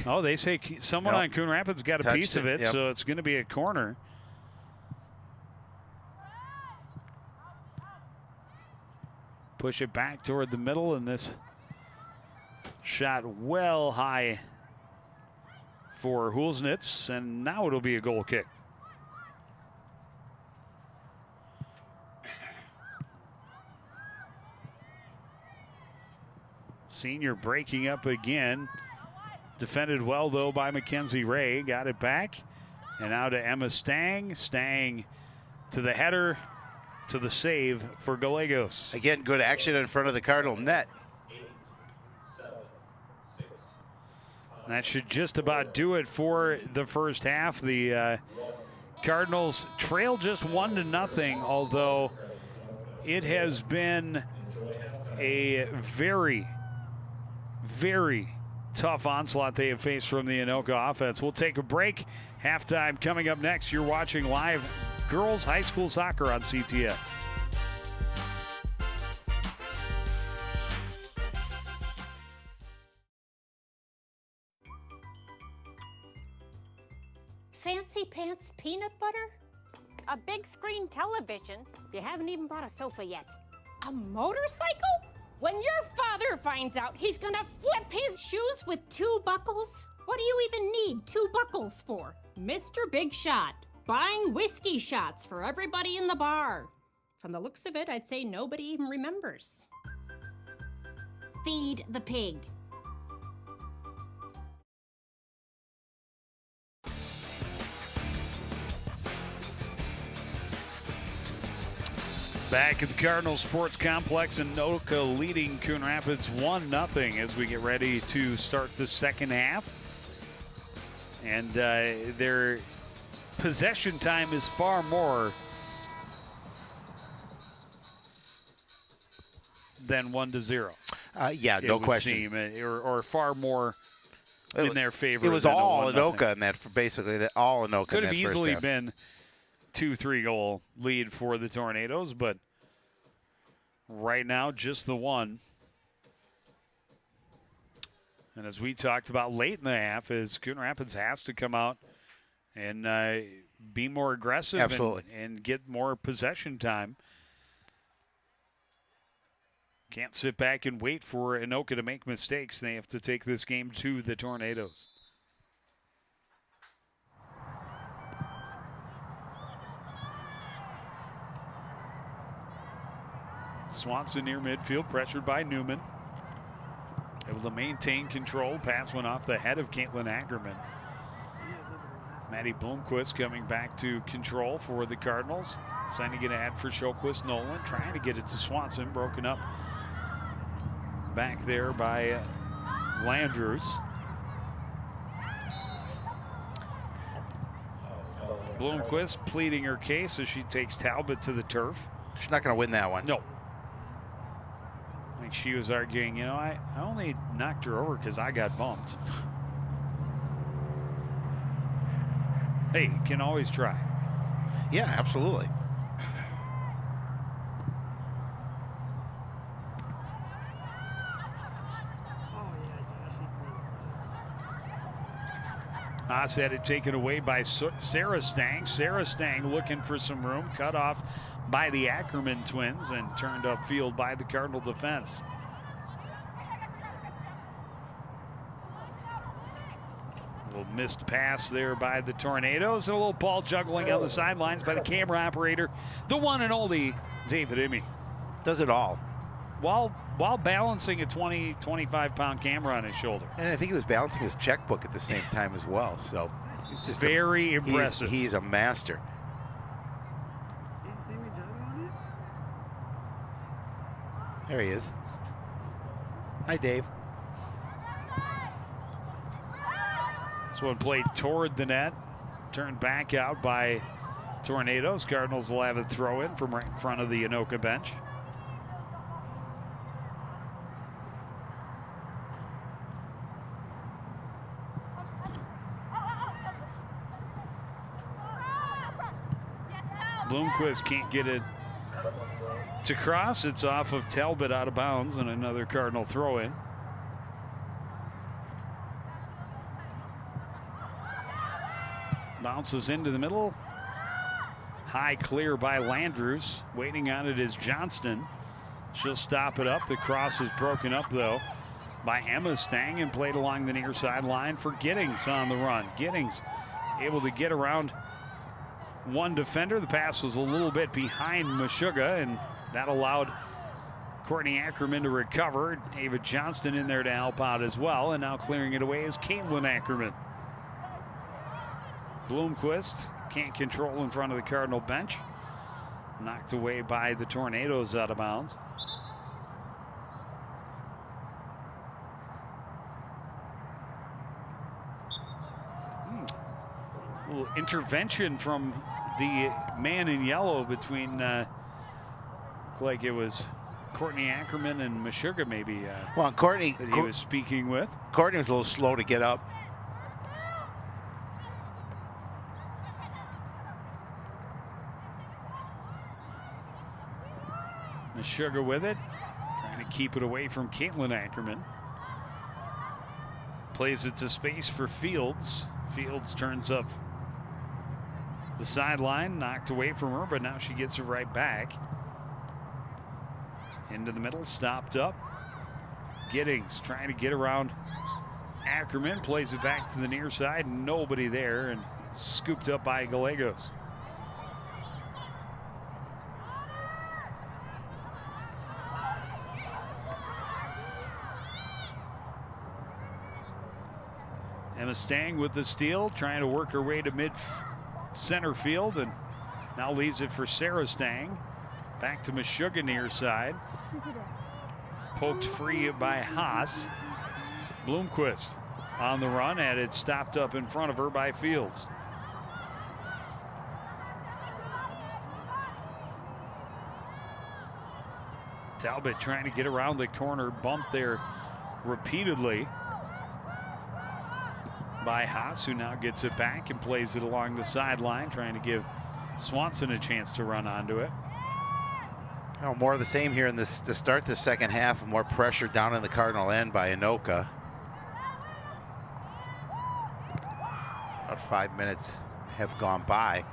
Oh, they say someone on Coon Rapids got a piece of it, yep. So it's going to be a corner. Push it back toward the middle, and this shot well high for Hulsnitz, and now it'll be a goal kick. Senior breaking up again. Defended well, though, by Mackenzie Ray. Got it back. And now to Emma Stang. Stang to the header, to the save for Gallegos. Again, good action in front of the Cardinal net. 8, 7, 6, 5. That should just about do it for the first half. The Cardinals trail just 1-0, although it has been a very, very tough onslaught they have faced from the Anoka offense. We'll take a break. Halftime coming up next. You're watching live girls high school soccer on CTS. Fancy pants peanut butter? A big screen television. You haven't even brought a sofa yet. A motorcycle? When your father finds out, he's gonna flip his shoes with 2 buckles? What do you even need 2 buckles for? Mr. Big Shot, buying whiskey shots for everybody in the bar. From the looks of it, I'd say nobody even remembers. Feed the pig. Back at the Cardinal Sports Complex in Anoka, leading Coon Rapids 1-0 as we get ready to start the second half. And their possession time is far more than 1-0. Yeah, no question. Or far more in their favor. It was than all a 1-0. Anoka in that, basically, all Anoka Could in have that easily first half. been 2-3 goal lead for the Tornadoes, but right now just the one. And as we talked about late in the half, is Coon Rapids has to come out and be more aggressive. Absolutely. And get more possession time. Can't sit back and wait for Anoka to make mistakes. They have to take this game to the Tornadoes. Swanson near midfield, pressured by Newman. Able to maintain control. Pass went off the head of Caitlin Ackerman. Maddie Bloomquist coming back to control for the Cardinals. Sending it ad for Showquist Nolan. Trying to get it to Swanson. Broken up back there by Landrews. Bloomquist pleading her case as she takes Talbot to the turf. She's not going to win that one. No. I think she was arguing, I only knocked her over because I got bumped. Hey, you can always try. Yeah, absolutely. Haas had it taken away by Sarah Stang. Sarah Stang looking for some room, cut off by the Ackerman twins and turned upfield by the Cardinal defense. A little missed pass there by the Tornadoes. A little ball juggling on the sidelines by the camera operator, the one and only David Emme. Does it all. While balancing a 25-pound camera on his shoulder. And I think he was balancing his checkbook at the same time as well. So he's just very impressive. He's a master. There he is. Hi, Dave. This one played toward the net, turned back out by Tornadoes. Cardinals will have a throw in from right in front of the Anoka bench. Bloomquist can't get it to cross. It's off of Talbot out of bounds and another Cardinal throw in. Bounces into the middle. High clear by Landrews. Waiting on it is Johnston. She'll stop it up. The cross is broken up though by Emma Stang and played along the near sideline for Giddings on the run. Giddings able to get around one defender. The pass was a little bit behind Meshuggah, and that allowed Courtney Ackerman to recover. David Johnston in there to help out as well, and now clearing it away is Caitlin Ackerman. Bloomquist can't control in front of the Cardinal bench. Knocked away by the Tornadoes out of bounds. Little intervention from the man in yellow between, looked like it was Courtney Ackerman and Meshuggah maybe Well, Courtney, that he was speaking with. Courtney was a little slow to get up. Meshuggah with it, trying to keep it away from Caitlin Ackerman. Plays it to space for Fields. Fields turns up the sideline, knocked away from her, but now she gets it right back. Into the middle, stopped up. Giddings trying to get around Ackerman, plays it back to the near side. Nobody there, and scooped up by Gallegos. Emma Stang with the steal, trying to work her way to mid center field, and now leaves it for Sarah Stang. Back to Meshuggah near side. Poked free by Haas. Bloomquist on the run, and it stopped up in front of her by Fields. Talbot trying to get around the corner, bumped there repeatedly by Haas, who now gets it back and plays it along the sideline, trying to give Swanson a chance to run onto it. Oh, more of the same here in this to start the second half. More pressure down in the Cardinal end by Anoka. About 5 minutes have gone by.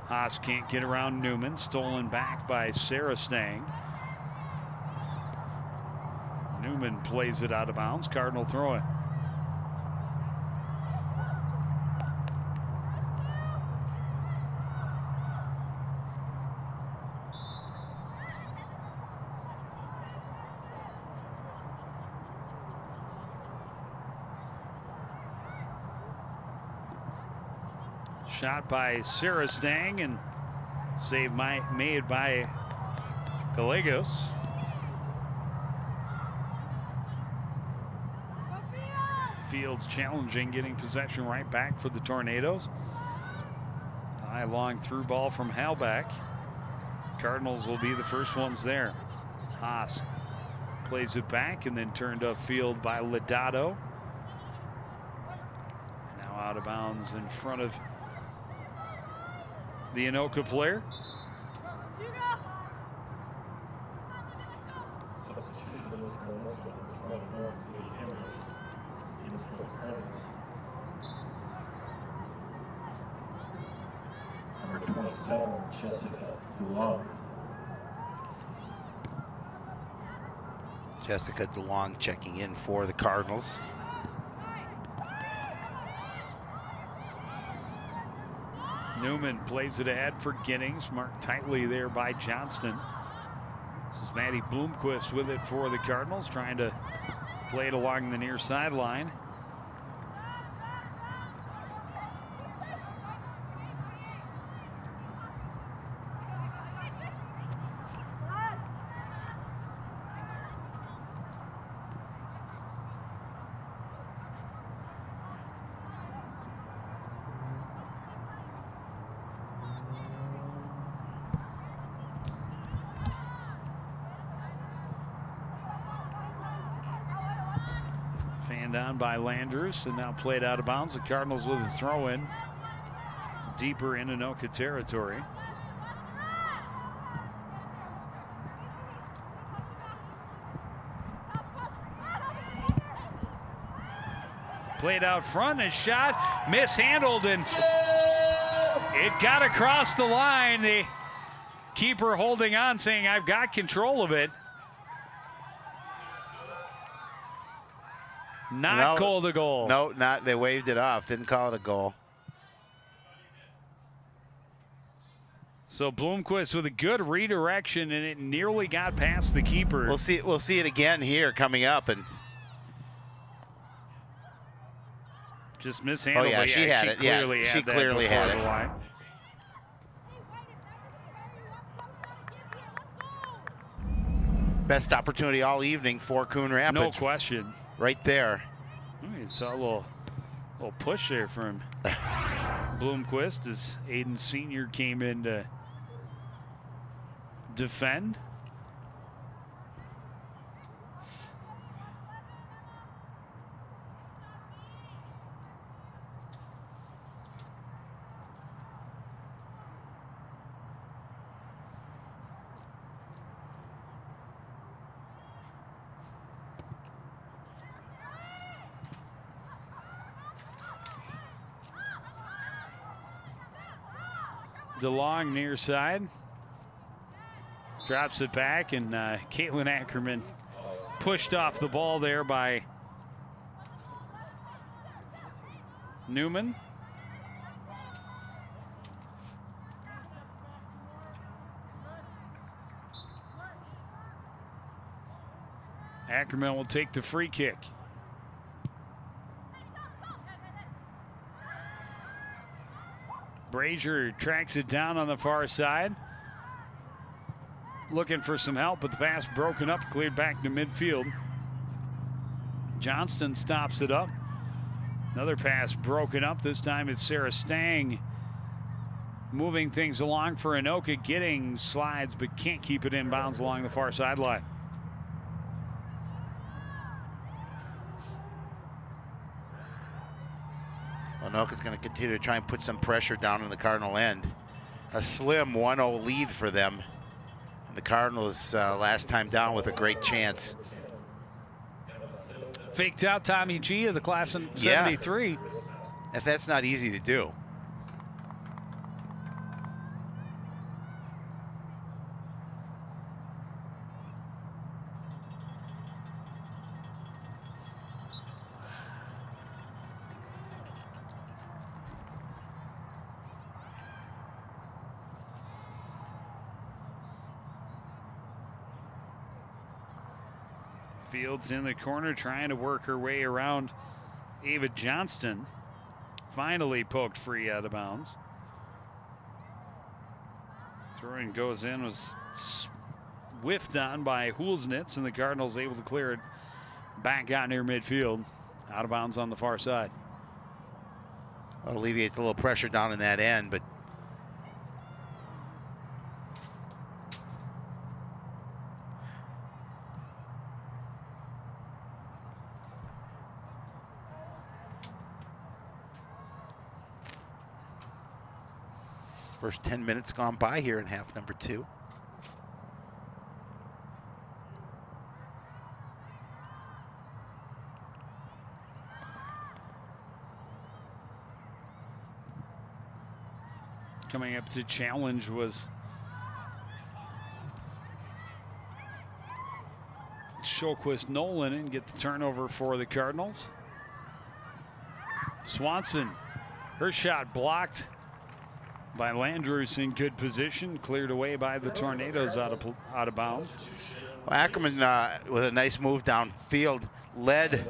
Haas can't get around Newman, stolen back by Sarah Stang. Newman plays it out of bounds. Cardinal throw it. Shot by Sarah Stang and save made by Gallegos. Fields challenging, getting possession right back for the Tornadoes. High long through ball from Halbach. Cardinals will be the first ones there. Haas plays it back and then turned upfield by Lodato. Now out of bounds in front of the Anoka player. Number 27, Jessica DeLong. Jessica DeLong checking in for the Cardinals. Newman plays it ahead for Giddings, marked tightly there by Johnston. This is Maddie Bloomquist with it for the Cardinals, trying to play it along the near sideline. Down by Landers and now played out of bounds. The Cardinals with a throw in deeper in Anoka territory. Played out front and shot mishandled, and it got across the line. The keeper holding on, saying, "I've got control of it." Not called a goal. No, not. They waved it off. Didn't call it a goal. So Bloomquist with a good redirection, and it nearly got past the keeper. We'll see it again here coming up, and Just mishandled. Oh, yeah, but she had it. Yeah, Clearly she had that clearly had before it. the line. Best opportunity all evening for Coon Rapids. No question. Right there. You saw a little push there from Bloomquist as Aiden Sr. came in to defend. DeLong near side. Drops it back, and Caitlin Ackerman pushed off the ball there by Newman. Ackerman will take the free kick. Brazier tracks it down on the far side. Looking for some help, but the pass broken up, cleared back to midfield. Johnston stops it up. Another pass broken up. This time it's Sarah Stang moving things along for Anoka, getting slides, but can't keep it in bounds along the far sideline. Anoka's going to continue to try and put some pressure down in the Cardinal end. A slim 1-0 lead for them. And the Cardinals last time down with a great chance. Faked out Tommy G of the class in 73. If that's not easy to do. Fields in the corner trying to work her way around Ava Johnston. Finally poked free out of bounds. Throw-in goes in, was whiffed on by Hulsnitz, and the Cardinals able to clear it back out near midfield. Out of bounds on the far side. Alleviates a little pressure down in that end, but first 10 minutes gone by here in half number 2. Coming up to challenge was Shulquist Nolan and get the turnover for the Cardinals. Swanson, her shot blocked by Landrews in good position, cleared away by the Tornadoes out of bounds. Well, Ackerman with a nice move downfield led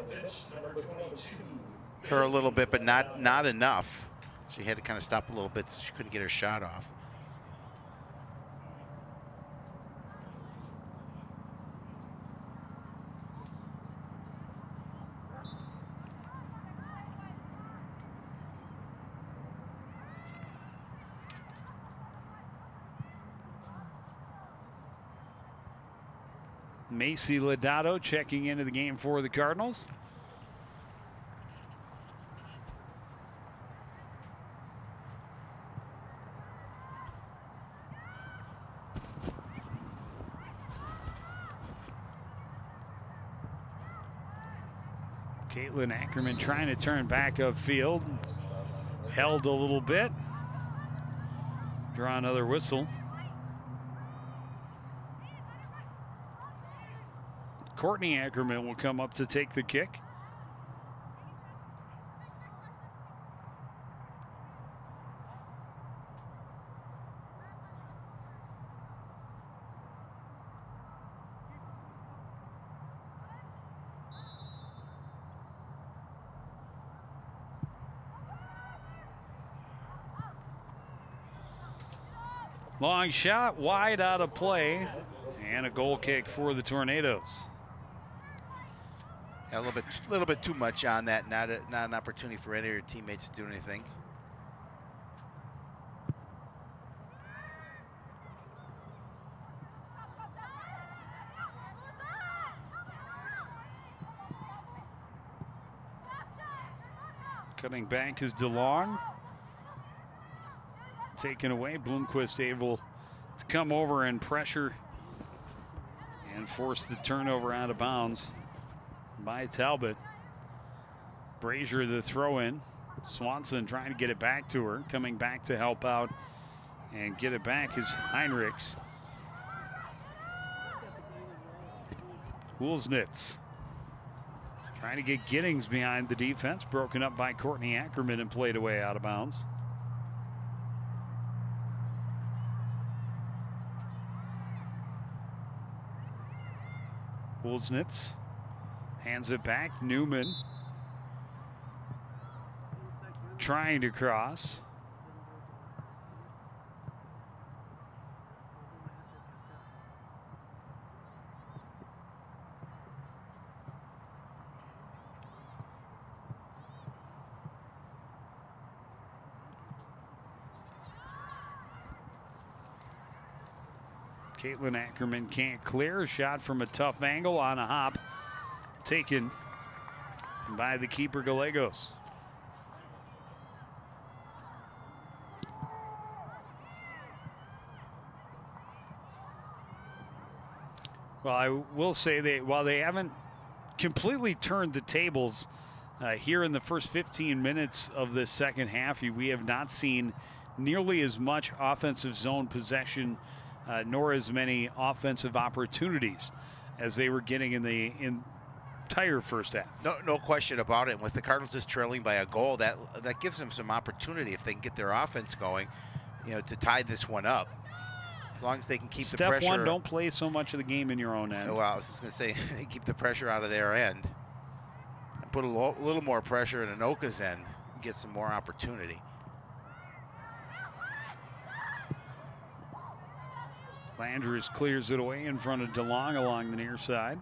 her a little bit, but not enough. She had to kind of stop a little bit so she couldn't get her shot off. Macy Lodato checking into the game for the Cardinals. Caitlin Ackerman trying to turn back upfield. Held a little bit. Draw another whistle. Courtney Ackerman will come up to take the kick. Long shot, wide out of play, and a goal kick for the Tornadoes. A little bit too much on that. Not an opportunity for any of your teammates to do anything. Cutting back is DeLong. Taken away. Bloomquist able to come over and pressure and force the turnover out of bounds by Talbot. Brazier the throw in. Swanson trying to get it back to her. Coming back to help out and get it back is Heinrichs. Woolsnitz trying to get Giddings behind the defense. Broken up by Courtney Ackerman and played away out of bounds. Woolsnitz hands it back. Newman trying to cross. Caitlin Ackerman can't clear. A shot from a tough angle on a hop. Taken by the keeper, Gallegos. Well, I will say that while they haven't completely turned the tables here in the first 15 minutes of the second half, we have not seen nearly as much offensive zone possession nor as many offensive opportunities as they were getting in the entire first half. No question about it. And with the Cardinals just trailing by a goal, that gives them some opportunity if they can get their offense going, to tie this one up. As long as they can keep the pressure. Step one, don't play so much of the game in your own end. Well, I was just going to say, keep the pressure out of their end and put a little more pressure in Anoka's end and get some more opportunity. Landers clears it away in front of DeLong along the near side.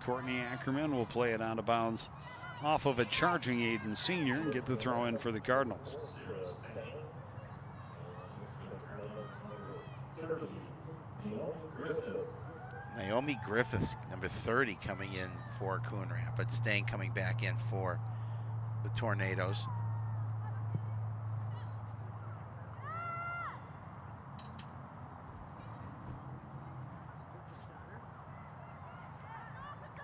Courtney Ackerman will play it out of bounds off of a charging Aiden Sr. and get the throw in for the Cardinals. Naomi Griffiths, number 30, coming in for Coon Rapids. Stang coming back in for the Tornadoes.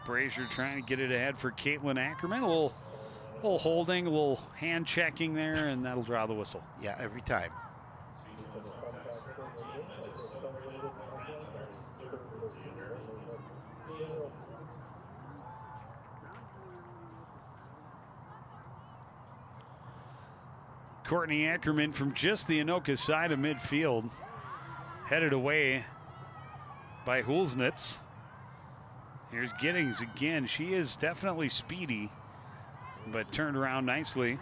Brazier trying to get it ahead for Caitlin Ackerman. A little holding, a little hand checking there, and that'll draw the whistle. Yeah, every time. Courtney Ackerman from just the Anoka side of midfield, headed away by Hulsnitz. Here's Giddings again. She is definitely speedy, but turned around nicely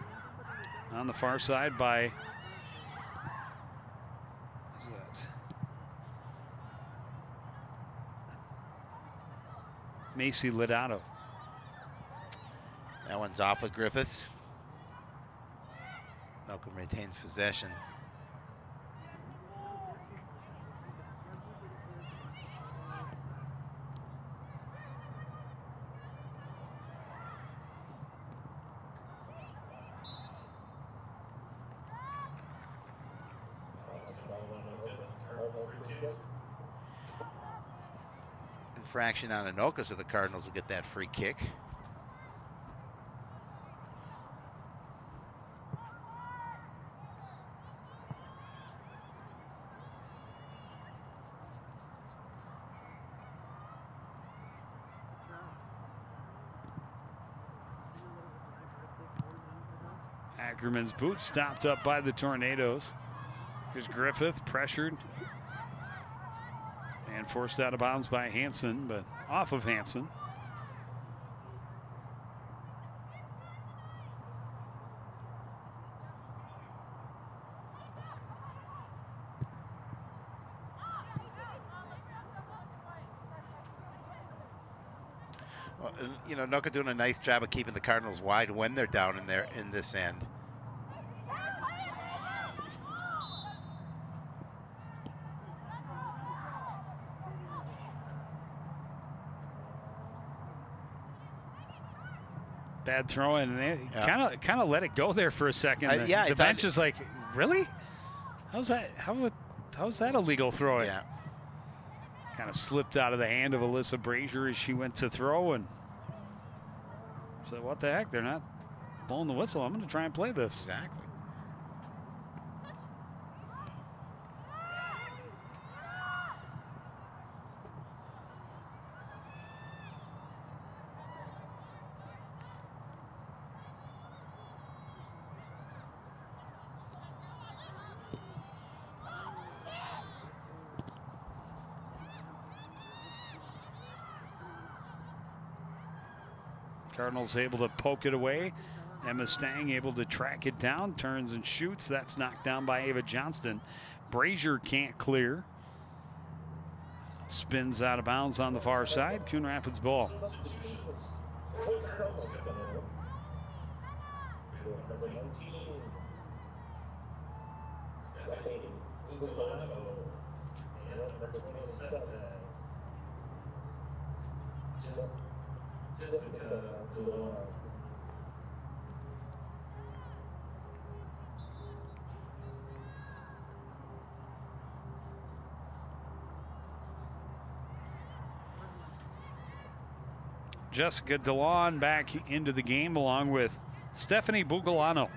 on the far side by Macy Lodato. That one's off of Griffiths. Malcolm retains possession. Infraction on Anoka, so the Cardinals will get that free kick. Ackerman's boot stopped up by the Tornadoes. Here's Griffith, pressured and forced out of bounds by Hansen, but off of Hansen. Well, you know, Anoka doing a nice job of keeping the Cardinals wide when they're down in this end. Bad throw, and they kind of let it go there for a second. The bench is like, really? How's that? How's that a legal throw? Yeah. Kind of slipped out of the hand of Alyssa Brazier as she went to throw, and said, "What the heck? They're not blowing the whistle. I'm going to try and play this." Exactly. Cardinals able to poke it away. Emma Stang able to track it down, turns and shoots. That's knocked down by Ava Johnston. Brazier can't clear. Spins out of bounds on the far side. Coon Rapids ball. Jessica DeLon back into the game along with Stephanie Bugalano.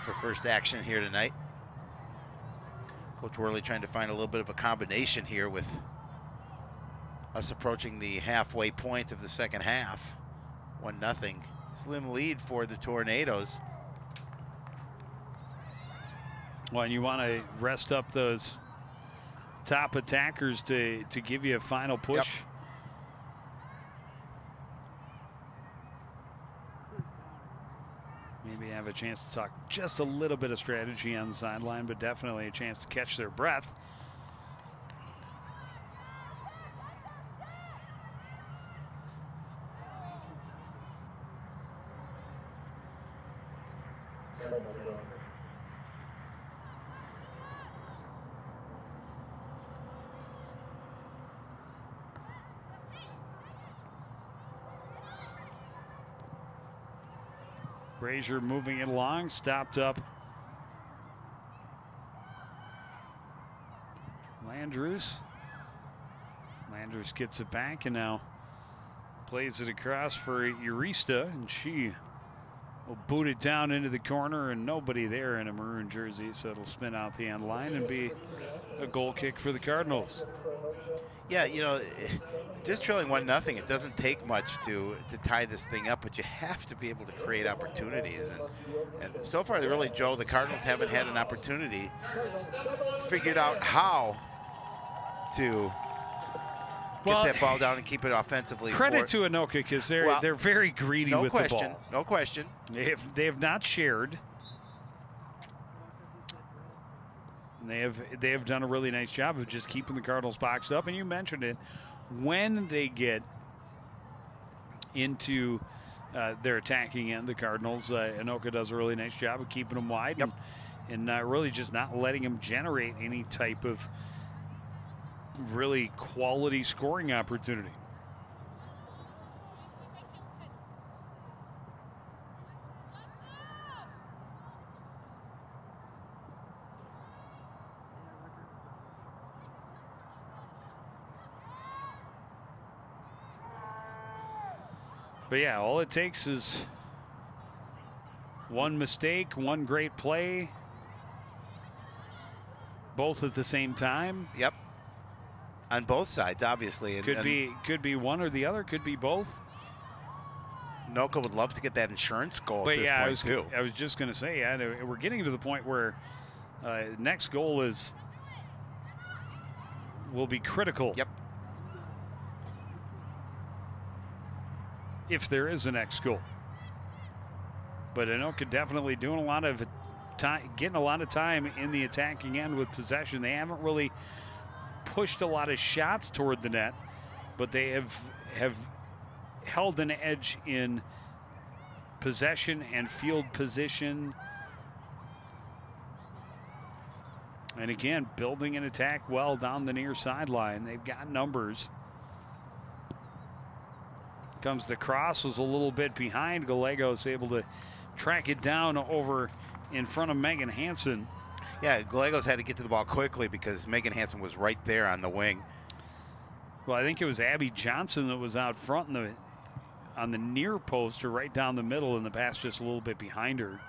Her first action here tonight. Coach Worley trying to find a little bit of a combination here with us approaching the halfway point of the second half. 1-0. Slim lead for the Tornadoes. Well, and you want to rest up those top attackers to give you a final push. Yep. Maybe have a chance to talk just a little bit of strategy on the sideline, but definitely a chance to catch their breath. Brazier moving it along, stopped up. Landrews gets it back and now plays it across for Eurista, and she will boot it down into the corner, and nobody there in a maroon jersey, so it'll spin out the end line and be a goal kick for the Cardinals. Yeah, you know, just trailing 1-0, it doesn't take much to tie this thing up, but you have to be able to create opportunities. And so far, the Cardinals haven't had an opportunity figured out how to get that ball down and keep it offensively. Credit to Anoka, because they're very greedy with the ball. No question. They have not shared. And they have done a really nice job of just keeping the Cardinals boxed up. And you mentioned it, when they get into their attacking end, the Cardinals, Anoka does a really nice job of keeping them wide. Yep. And really just not letting them generate any type of really quality scoring opportunity. But yeah, all it takes is one mistake, one great play, both at the same time. Yep. On both sides, obviously. Could be one or the other, could be both. Anoka would love to get that insurance goal at this point, too. I was just going to say, we're getting to the point where next goal will be critical. Yep. If there is a next goal. But Anoka definitely doing a lot of time, getting a lot of time in the attacking end with possession. They haven't really pushed a lot of shots toward the net, but they have have held an edge in possession and field position. And again, building an attack well down the near sideline. They've got numbers. Comes the cross, was a little bit behind. Gallegos able to track it down over in front of Megan Hansen. Yeah, Gallegos had to get to the ball quickly because Megan Hansen was right there on the wing. Well, I think it was Abby Johnson that was out front on the near post or right down the middle, and the pass just a little bit behind her.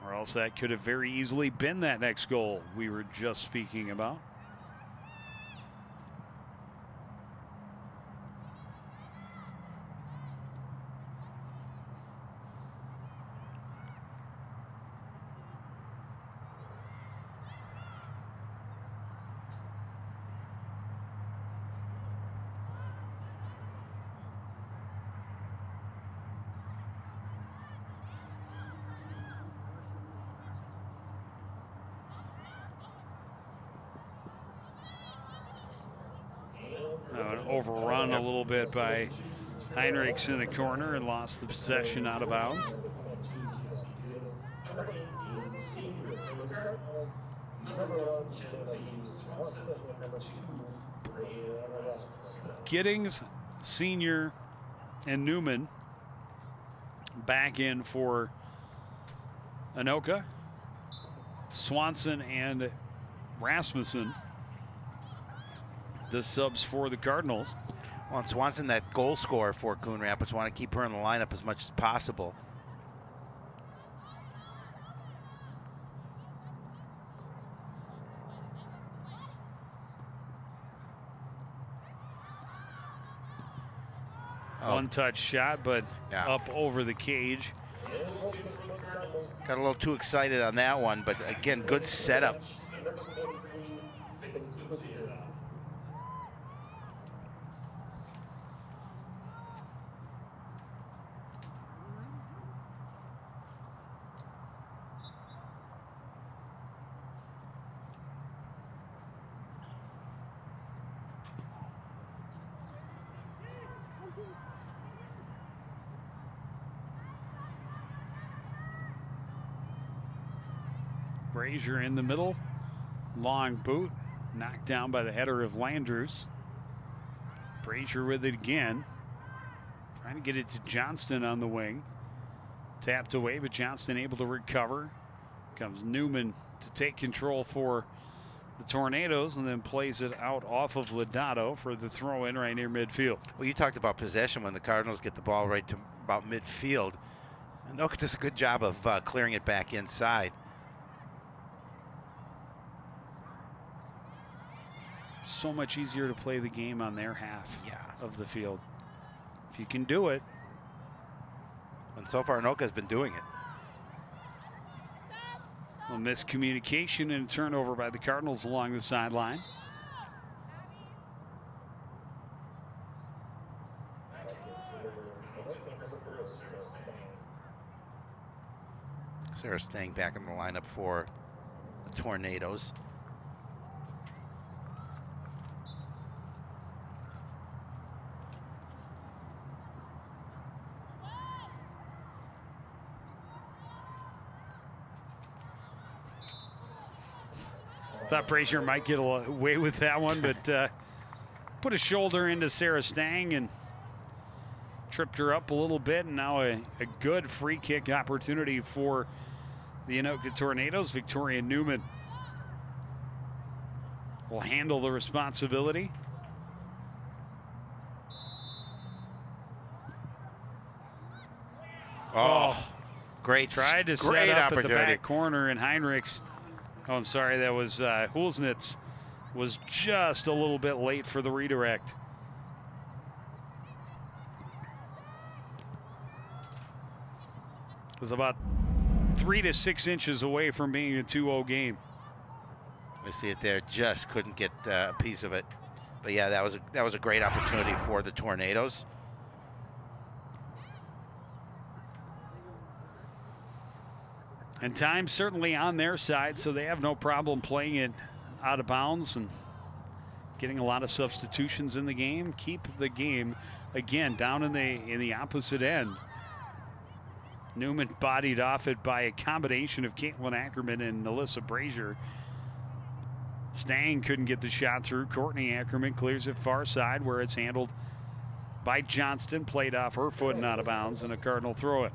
Or else that could have very easily been that next goal we were just speaking about. Overrun a little bit by Heinrichs in the corner and lost the possession out of bounds. Giddings, Senior, and Newman back in for Anoka. Swanson and Rasmussen, the subs for the Cardinals. Well, and Swanson, that goal scorer for Coon Rapids, want to keep her in the lineup as much as possible. One-touch shot, but up over the cage. Got a little too excited on that one, but again, good setup. Brazier in the middle. Long boot. Knocked down by the header of Landrews. Brazier with it again. Trying to get it to Johnston on the wing. Tapped away, but Johnston able to recover. Comes Newman to take control for the Tornadoes and then plays it out off of Lodato for the throw in right near midfield. Well, you talked about possession when the Cardinals get the ball right to about midfield. Anoka does a good job of clearing it back inside. So much easier to play the game on their half of the field. If you can do it. And so far, Anoka has been doing it. A miscommunication and a turnover by the Cardinals along the sideline. Sarah staying back in the lineup for the Tornadoes. Thought Brazier might get away with that one, but put a shoulder into Sarah Stang and tripped her up a little bit. And now a good free kick opportunity for the Anoka Tornadoes. Victoria Newman will handle the responsibility. Oh, great. Tried to set up at the back corner, and Heinrichs, oh, I'm sorry, that was Hulsnitz, was just a little bit late for the redirect. It was about 3 to 6 inches away from being a 2-0 game. We see it there, just couldn't get a piece of it. But yeah, that was a great opportunity for the Tornadoes. And time certainly on their side, so they have no problem playing it out of bounds and getting a lot of substitutions in the game, keep the game again down in the opposite end. Newman bodied off it by a combination of Caitlin Ackerman and Alyssa Brazier. Stang couldn't get the shot through. Courtney Ackerman clears it far side where it's handled by Johnston, played off her foot and out of bounds, and a Cardinal throw it.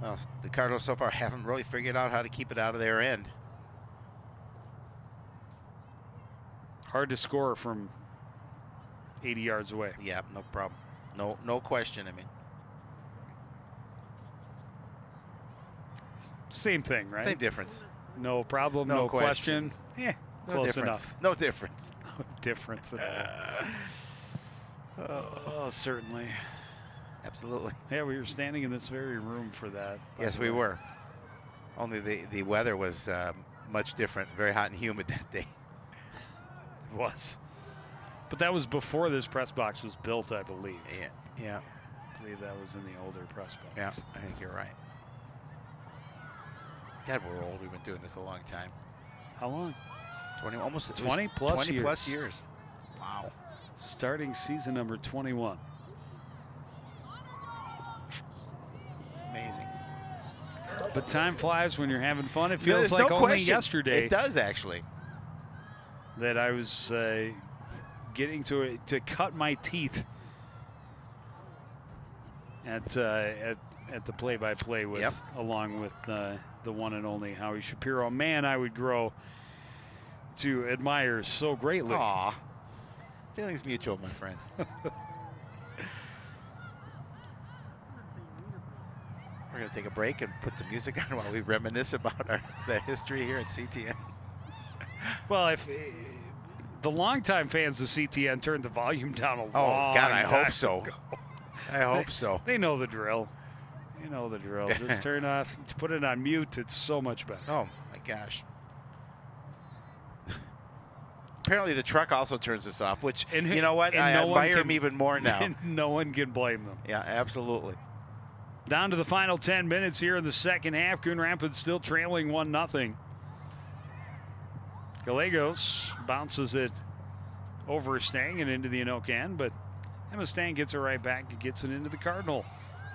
Well, the Cardinals so far haven't really figured out how to keep it out of their end. Hard to score from 80 yards away. Yeah, no problem. No question. I mean, same thing, right? same difference. No problem, No no question. No Close difference. enough. No difference. No difference at all. Oh, certainly. Absolutely. Yeah, we were standing in this very room for that. Yes, we were. Only the weather was much different. Very hot and humid that day. It was. But that was before this press box was built, I believe. Yeah. I believe that was in the older press box. Yeah, I think you're right. God, we're old. We've been doing this a long time. How long? 20 plus years. Wow. Starting season number 21. It's amazing. But time flies when you're having fun. It No, feels there's like no only question. yesterday It does, actually. that I was getting to cut my teeth at the play-by-play with, Yep. along with the one and only Howie Shapiro. Man, I would grow to admire so greatly. Aw. Feelings mutual, my friend. We're going to take a break and put some music on while we reminisce about the history here at CTN. Well, if the longtime fans of CTN turned the volume down a long Oh, God, I time hope so. ago. I hope so. They know the drill. You know the drill. Just turn off, put it on mute. It's so much better. Oh, my gosh. Apparently the truck also turns us off, which, And you know what? and I no one admire can- him even more now. No one can blame them. Yeah, absolutely. Down to the final 10 minutes here in the second half. Coon Rapids still trailing 1-0. Gallegos bounces it over Stang and into the Anoka end, but Emma Stang gets it right back and gets it into the Cardinal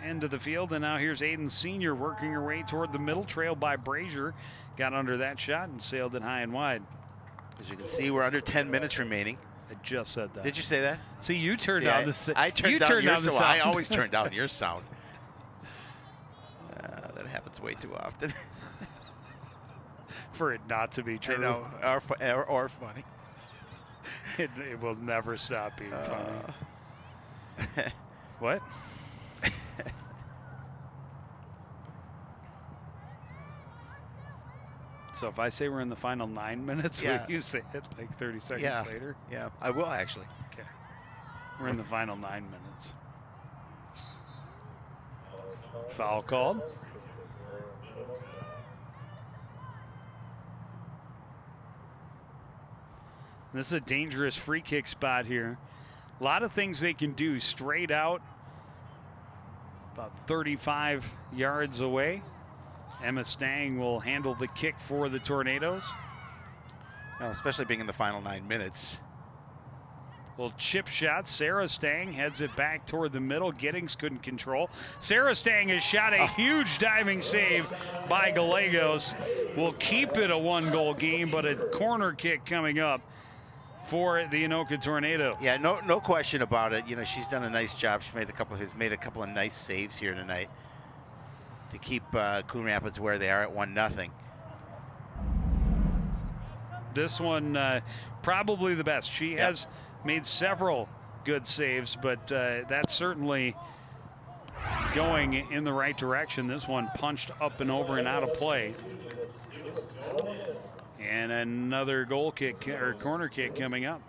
end of the field. And now here's Aiden Sr. working her way toward the middle, trailed by Brazier. Got under that shot and sailed it high and wide. As you can see, we're under 10 minutes remaining. I just said that. Did you say that? See, you turned See, down the I turned you down turned your down the sound. I sound. always turn down your sound. That happens way too often. For it not to be true. I know, or funny. It will never stop being funny. What? So if I say we're in the final 9 minutes, Yeah. will you say it like 30 seconds later? Yeah, I will actually. Okay. We're in the final 9 minutes. Foul called. This is a dangerous free kick spot here. A lot of things they can do straight out. About 35 yards away. Emma Stang will handle the kick for the Tornadoes. Well, especially being in the final 9 minutes. Little chip shot. Sarah Stang heads it back toward the middle. Giddings couldn't control. Sarah Stang has shot a huge diving save by Gallegos. Will keep it a 1-goal game, but a corner kick coming up for the Anoka Tornado. Yeah, no question about it. You know, she's done a nice job. She made has made a couple of nice saves here tonight to keep Coon Rapids where they are at 1-0. This one probably the best. She has made several good saves, but that's certainly going in the right direction. This one punched up and over and out of play. And another goal kick or corner kick coming up.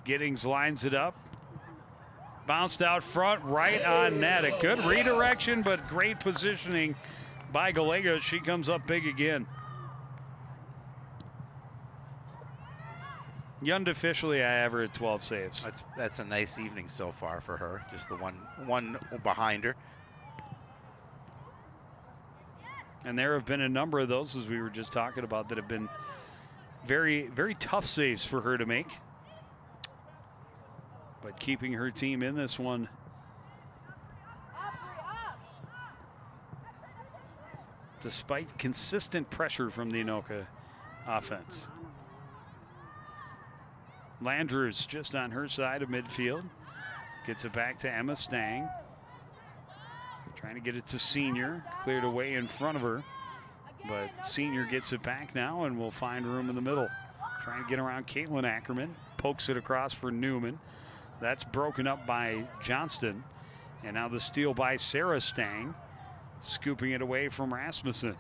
Giddings lines it up. Bounced out front, right on net. A good redirection, but great positioning by Gallegos. She comes up big again. Unofficially, I have her at 12 saves. That's a nice evening so far for her. Just the one behind her. And there have been a number of those, as we were just talking about, that have been very, very tough saves for her to make. But keeping her team in this one. Despite consistent pressure from the Anoka offense. Landrews just on her side of midfield. Gets it back to Emma Stang. Trying to get it to Senior. Cleared away in front of her. But Senior gets it back now and will find room in the middle. Trying to get around Caitlin Ackerman. Pokes it across for Newman. That's broken up by Johnston. And now the steal by Sarah Stang. Scooping it away from Rasmussen.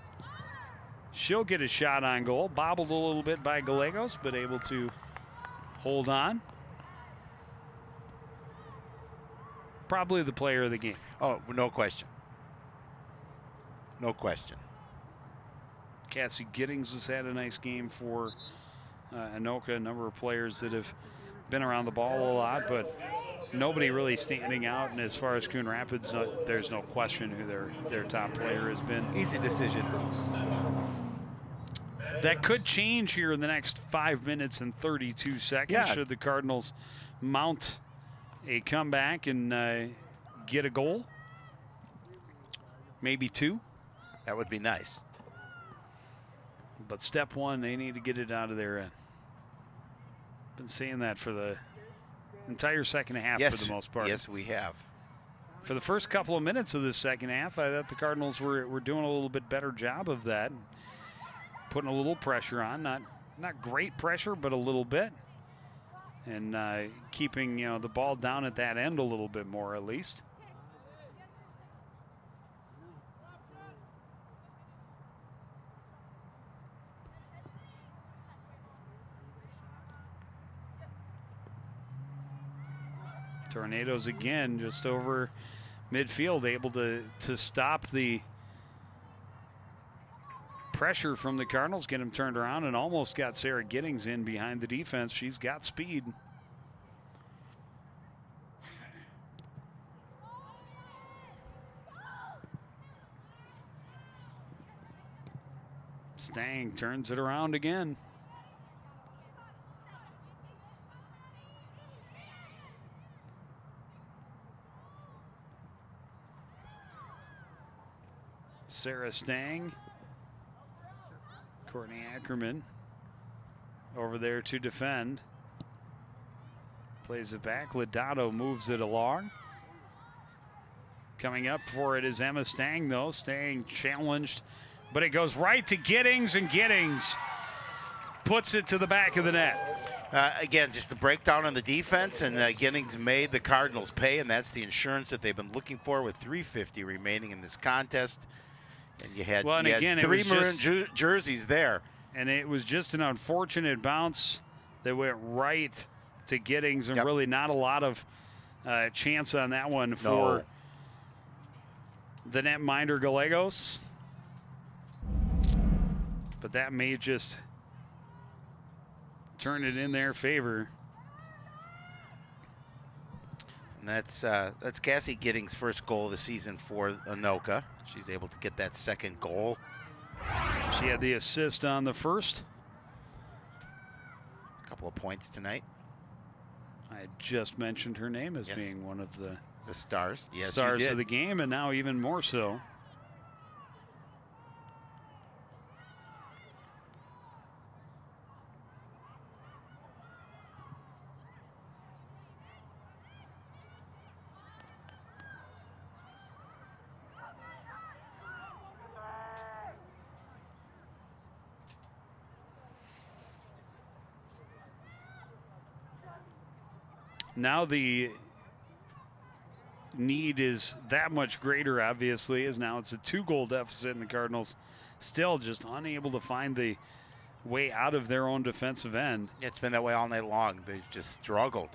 She'll get a shot on goal. Bobbled a little bit by Gallegos, but able to hold on. Probably the player of the game. Oh, no question. No question. Cassie Giddings has had a nice game for Anoka. A number of players that have been around the ball a lot, but nobody really standing out. And as far as Coon Rapids, there's no question who their top player has been. Easy decision. That could change here in the next 5 minutes and 32 seconds. Yeah. Should the Cardinals mount a comeback and get a goal, maybe two. That would be nice. But step one, they need to get it out of their end. Been saying that for the entire second half for the most part. Yes, we have. For the first couple of minutes of this second half, I thought the Cardinals were doing a little bit better job of that. Putting a little pressure on, not great pressure, but a little bit. And keeping the ball down at that end a little bit more at least. Tornadoes again just over midfield, able to stop the pressure from the Cardinals, get him turned around, and almost got Sarah Giddings in behind the defense. She's got speed. Stang turns it around again. Sarah Stang. Courtney Ackerman over there to defend. Plays it back. Lodato moves it along. Coming up for it is Emma Stang, though. Stang challenged, but it goes right to Giddings, and Giddings puts it to the back of the net. Again, just the breakdown on the defense, and Giddings made the Cardinals pay, and that's the insurance that they've been looking for with 3:50 remaining in this contest. And you had, three maroon jerseys there. And it was just an unfortunate bounce that went right to Giddings, and really not a lot of chance on that one for the netminder Gallegos. But that may just turn it in their favor. And that's Cassie Giddings' first goal of the season for Anoka. She's able to get that second goal. She had the assist on the first. A couple of points tonight. I had just mentioned her name as being one of the stars. Yes, stars of the game, and now even more so. Now the need is that much greater, obviously, as now it's a 2-goal deficit, and the Cardinals still just unable to find the way out of their own defensive end. It's been that way all night long. They've just struggled.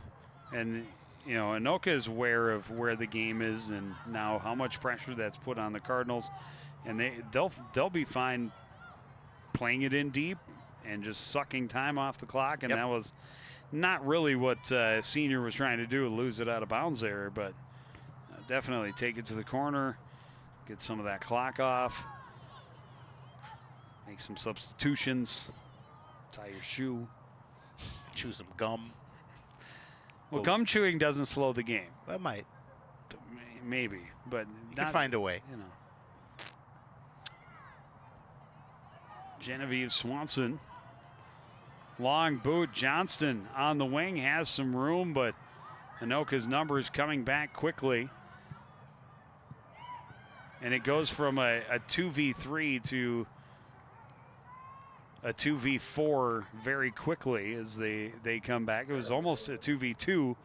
And, Anoka is aware of where the game is and now how much pressure that's put on the Cardinals. And they'll be fine playing it in deep and just sucking time off the clock. And that was not really what Senior was trying to do, lose it out of bounds there, but definitely take it to the corner, get some of that clock off, make some substitutions, tie your shoe. Chew some gum. Well, gum chewing doesn't slow the game. It might. Maybe, but you can find a way. You know. Genevieve Swanson. Long boot. Johnston on the wing has some room, but Anoka's number is coming back quickly. And it goes from a 2v3 to a 2v4 very quickly as they come back. It was almost a 2v2,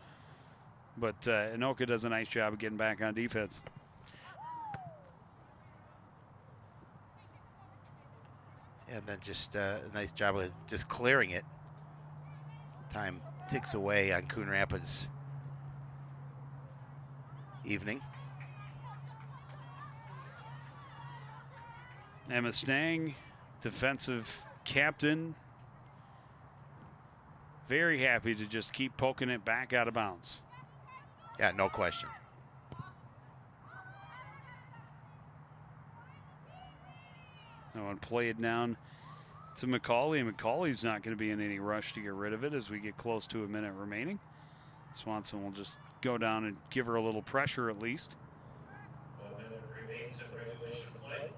but Anoka does a nice job of getting back on defense. And then just a nice job of just clearing it. Time ticks away on Coon Rapids' evening. Emma Stang, defensive captain, very happy to just keep poking it back out of bounds. Yeah, no question. That one played down to McCauley. McCauley's not going to be in any rush to get rid of it as we get close to a minute remaining. Swanson will just go down and give her a little pressure at least. 1 minute remains in regulation play.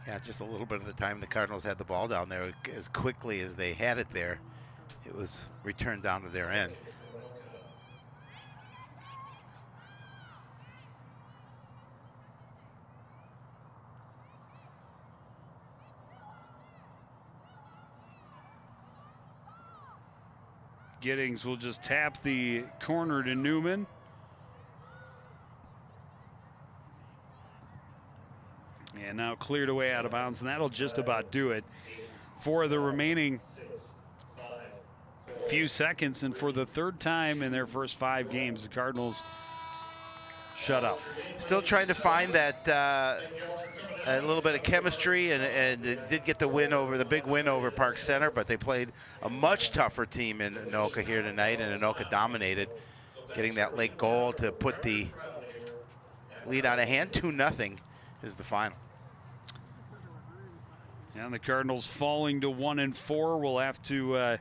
Yeah, just a little bit of the time the Cardinals had the ball down there, as quickly as they had it there, it was returned down to their end. Giddings will just tap the corner to Newman. And now cleared away out of bounds, and that'll just about do it for the remaining few seconds. And for the third time in their first 5 games, the Cardinals shut up. Still trying to find that a little bit of chemistry, and they did get the big win over Park Center, but they played a much tougher team in Anoka here tonight, and Anoka dominated, getting that late goal to put the lead out of hand. 2-0 is the final. And the Cardinals falling to 1-4 will have to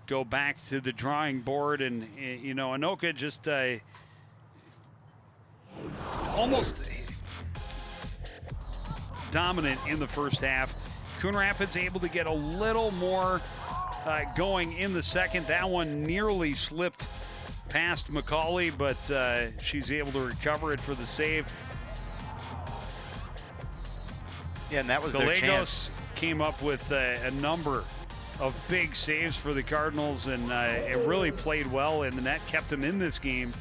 go back to the drawing board. And, you know, Anoka just almost dominant in the first half. Coon Rapids able to get a little more going in the second. That one nearly slipped past McCauley, but she's able to recover it for the save. Yeah, and that was their chance. Came up with a number of big saves for the Cardinals, and it really played well, and that kept them in this game,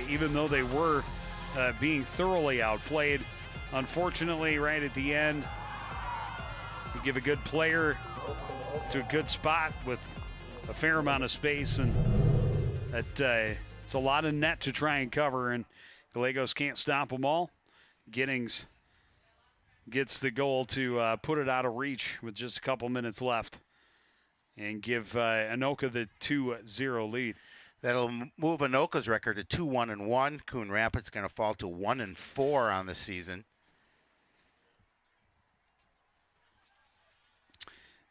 even though they were being thoroughly outplayed. Unfortunately, right at the end, you give a good player to a good spot with a fair amount of space, and it's a lot of net to try and cover, and Gallegos can't stop them all. Giddings gets the goal to put it out of reach with just a couple minutes left and give Anoka the 2-0 lead. That'll move Anoka's record to 2-1-1. Coon Rapids going to fall to 1-4 on the season.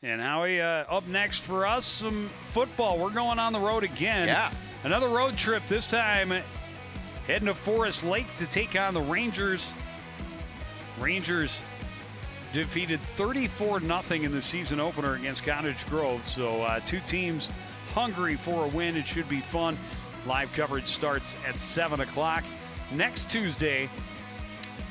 And Howie, up next for us, some football. We're going on the road again. Yeah. Another road trip, this time heading to Forest Lake to take on the Rangers. Rangers defeated 34-0 in the season opener against Cottage Grove. So 2 teams hungry for a win. It should be fun. Live coverage starts at 7 o'clock. Next Tuesday,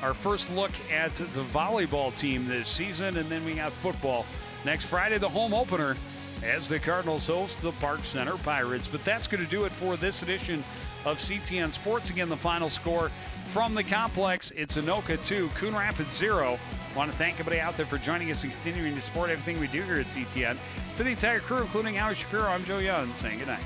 our first look at the volleyball team this season. And then we got football. Next Friday, the home opener as the Cardinals host the Park Center Pirates. But that's going to do it for this edition of CTN Sports. Again, the final score from the complex, it's Anoka 2, Coon Rapids 0. Want to thank everybody out there for joining us and continuing to support everything we do here at CTN. For the entire crew, including Alex Shapiro, I'm Joe Young, saying good night.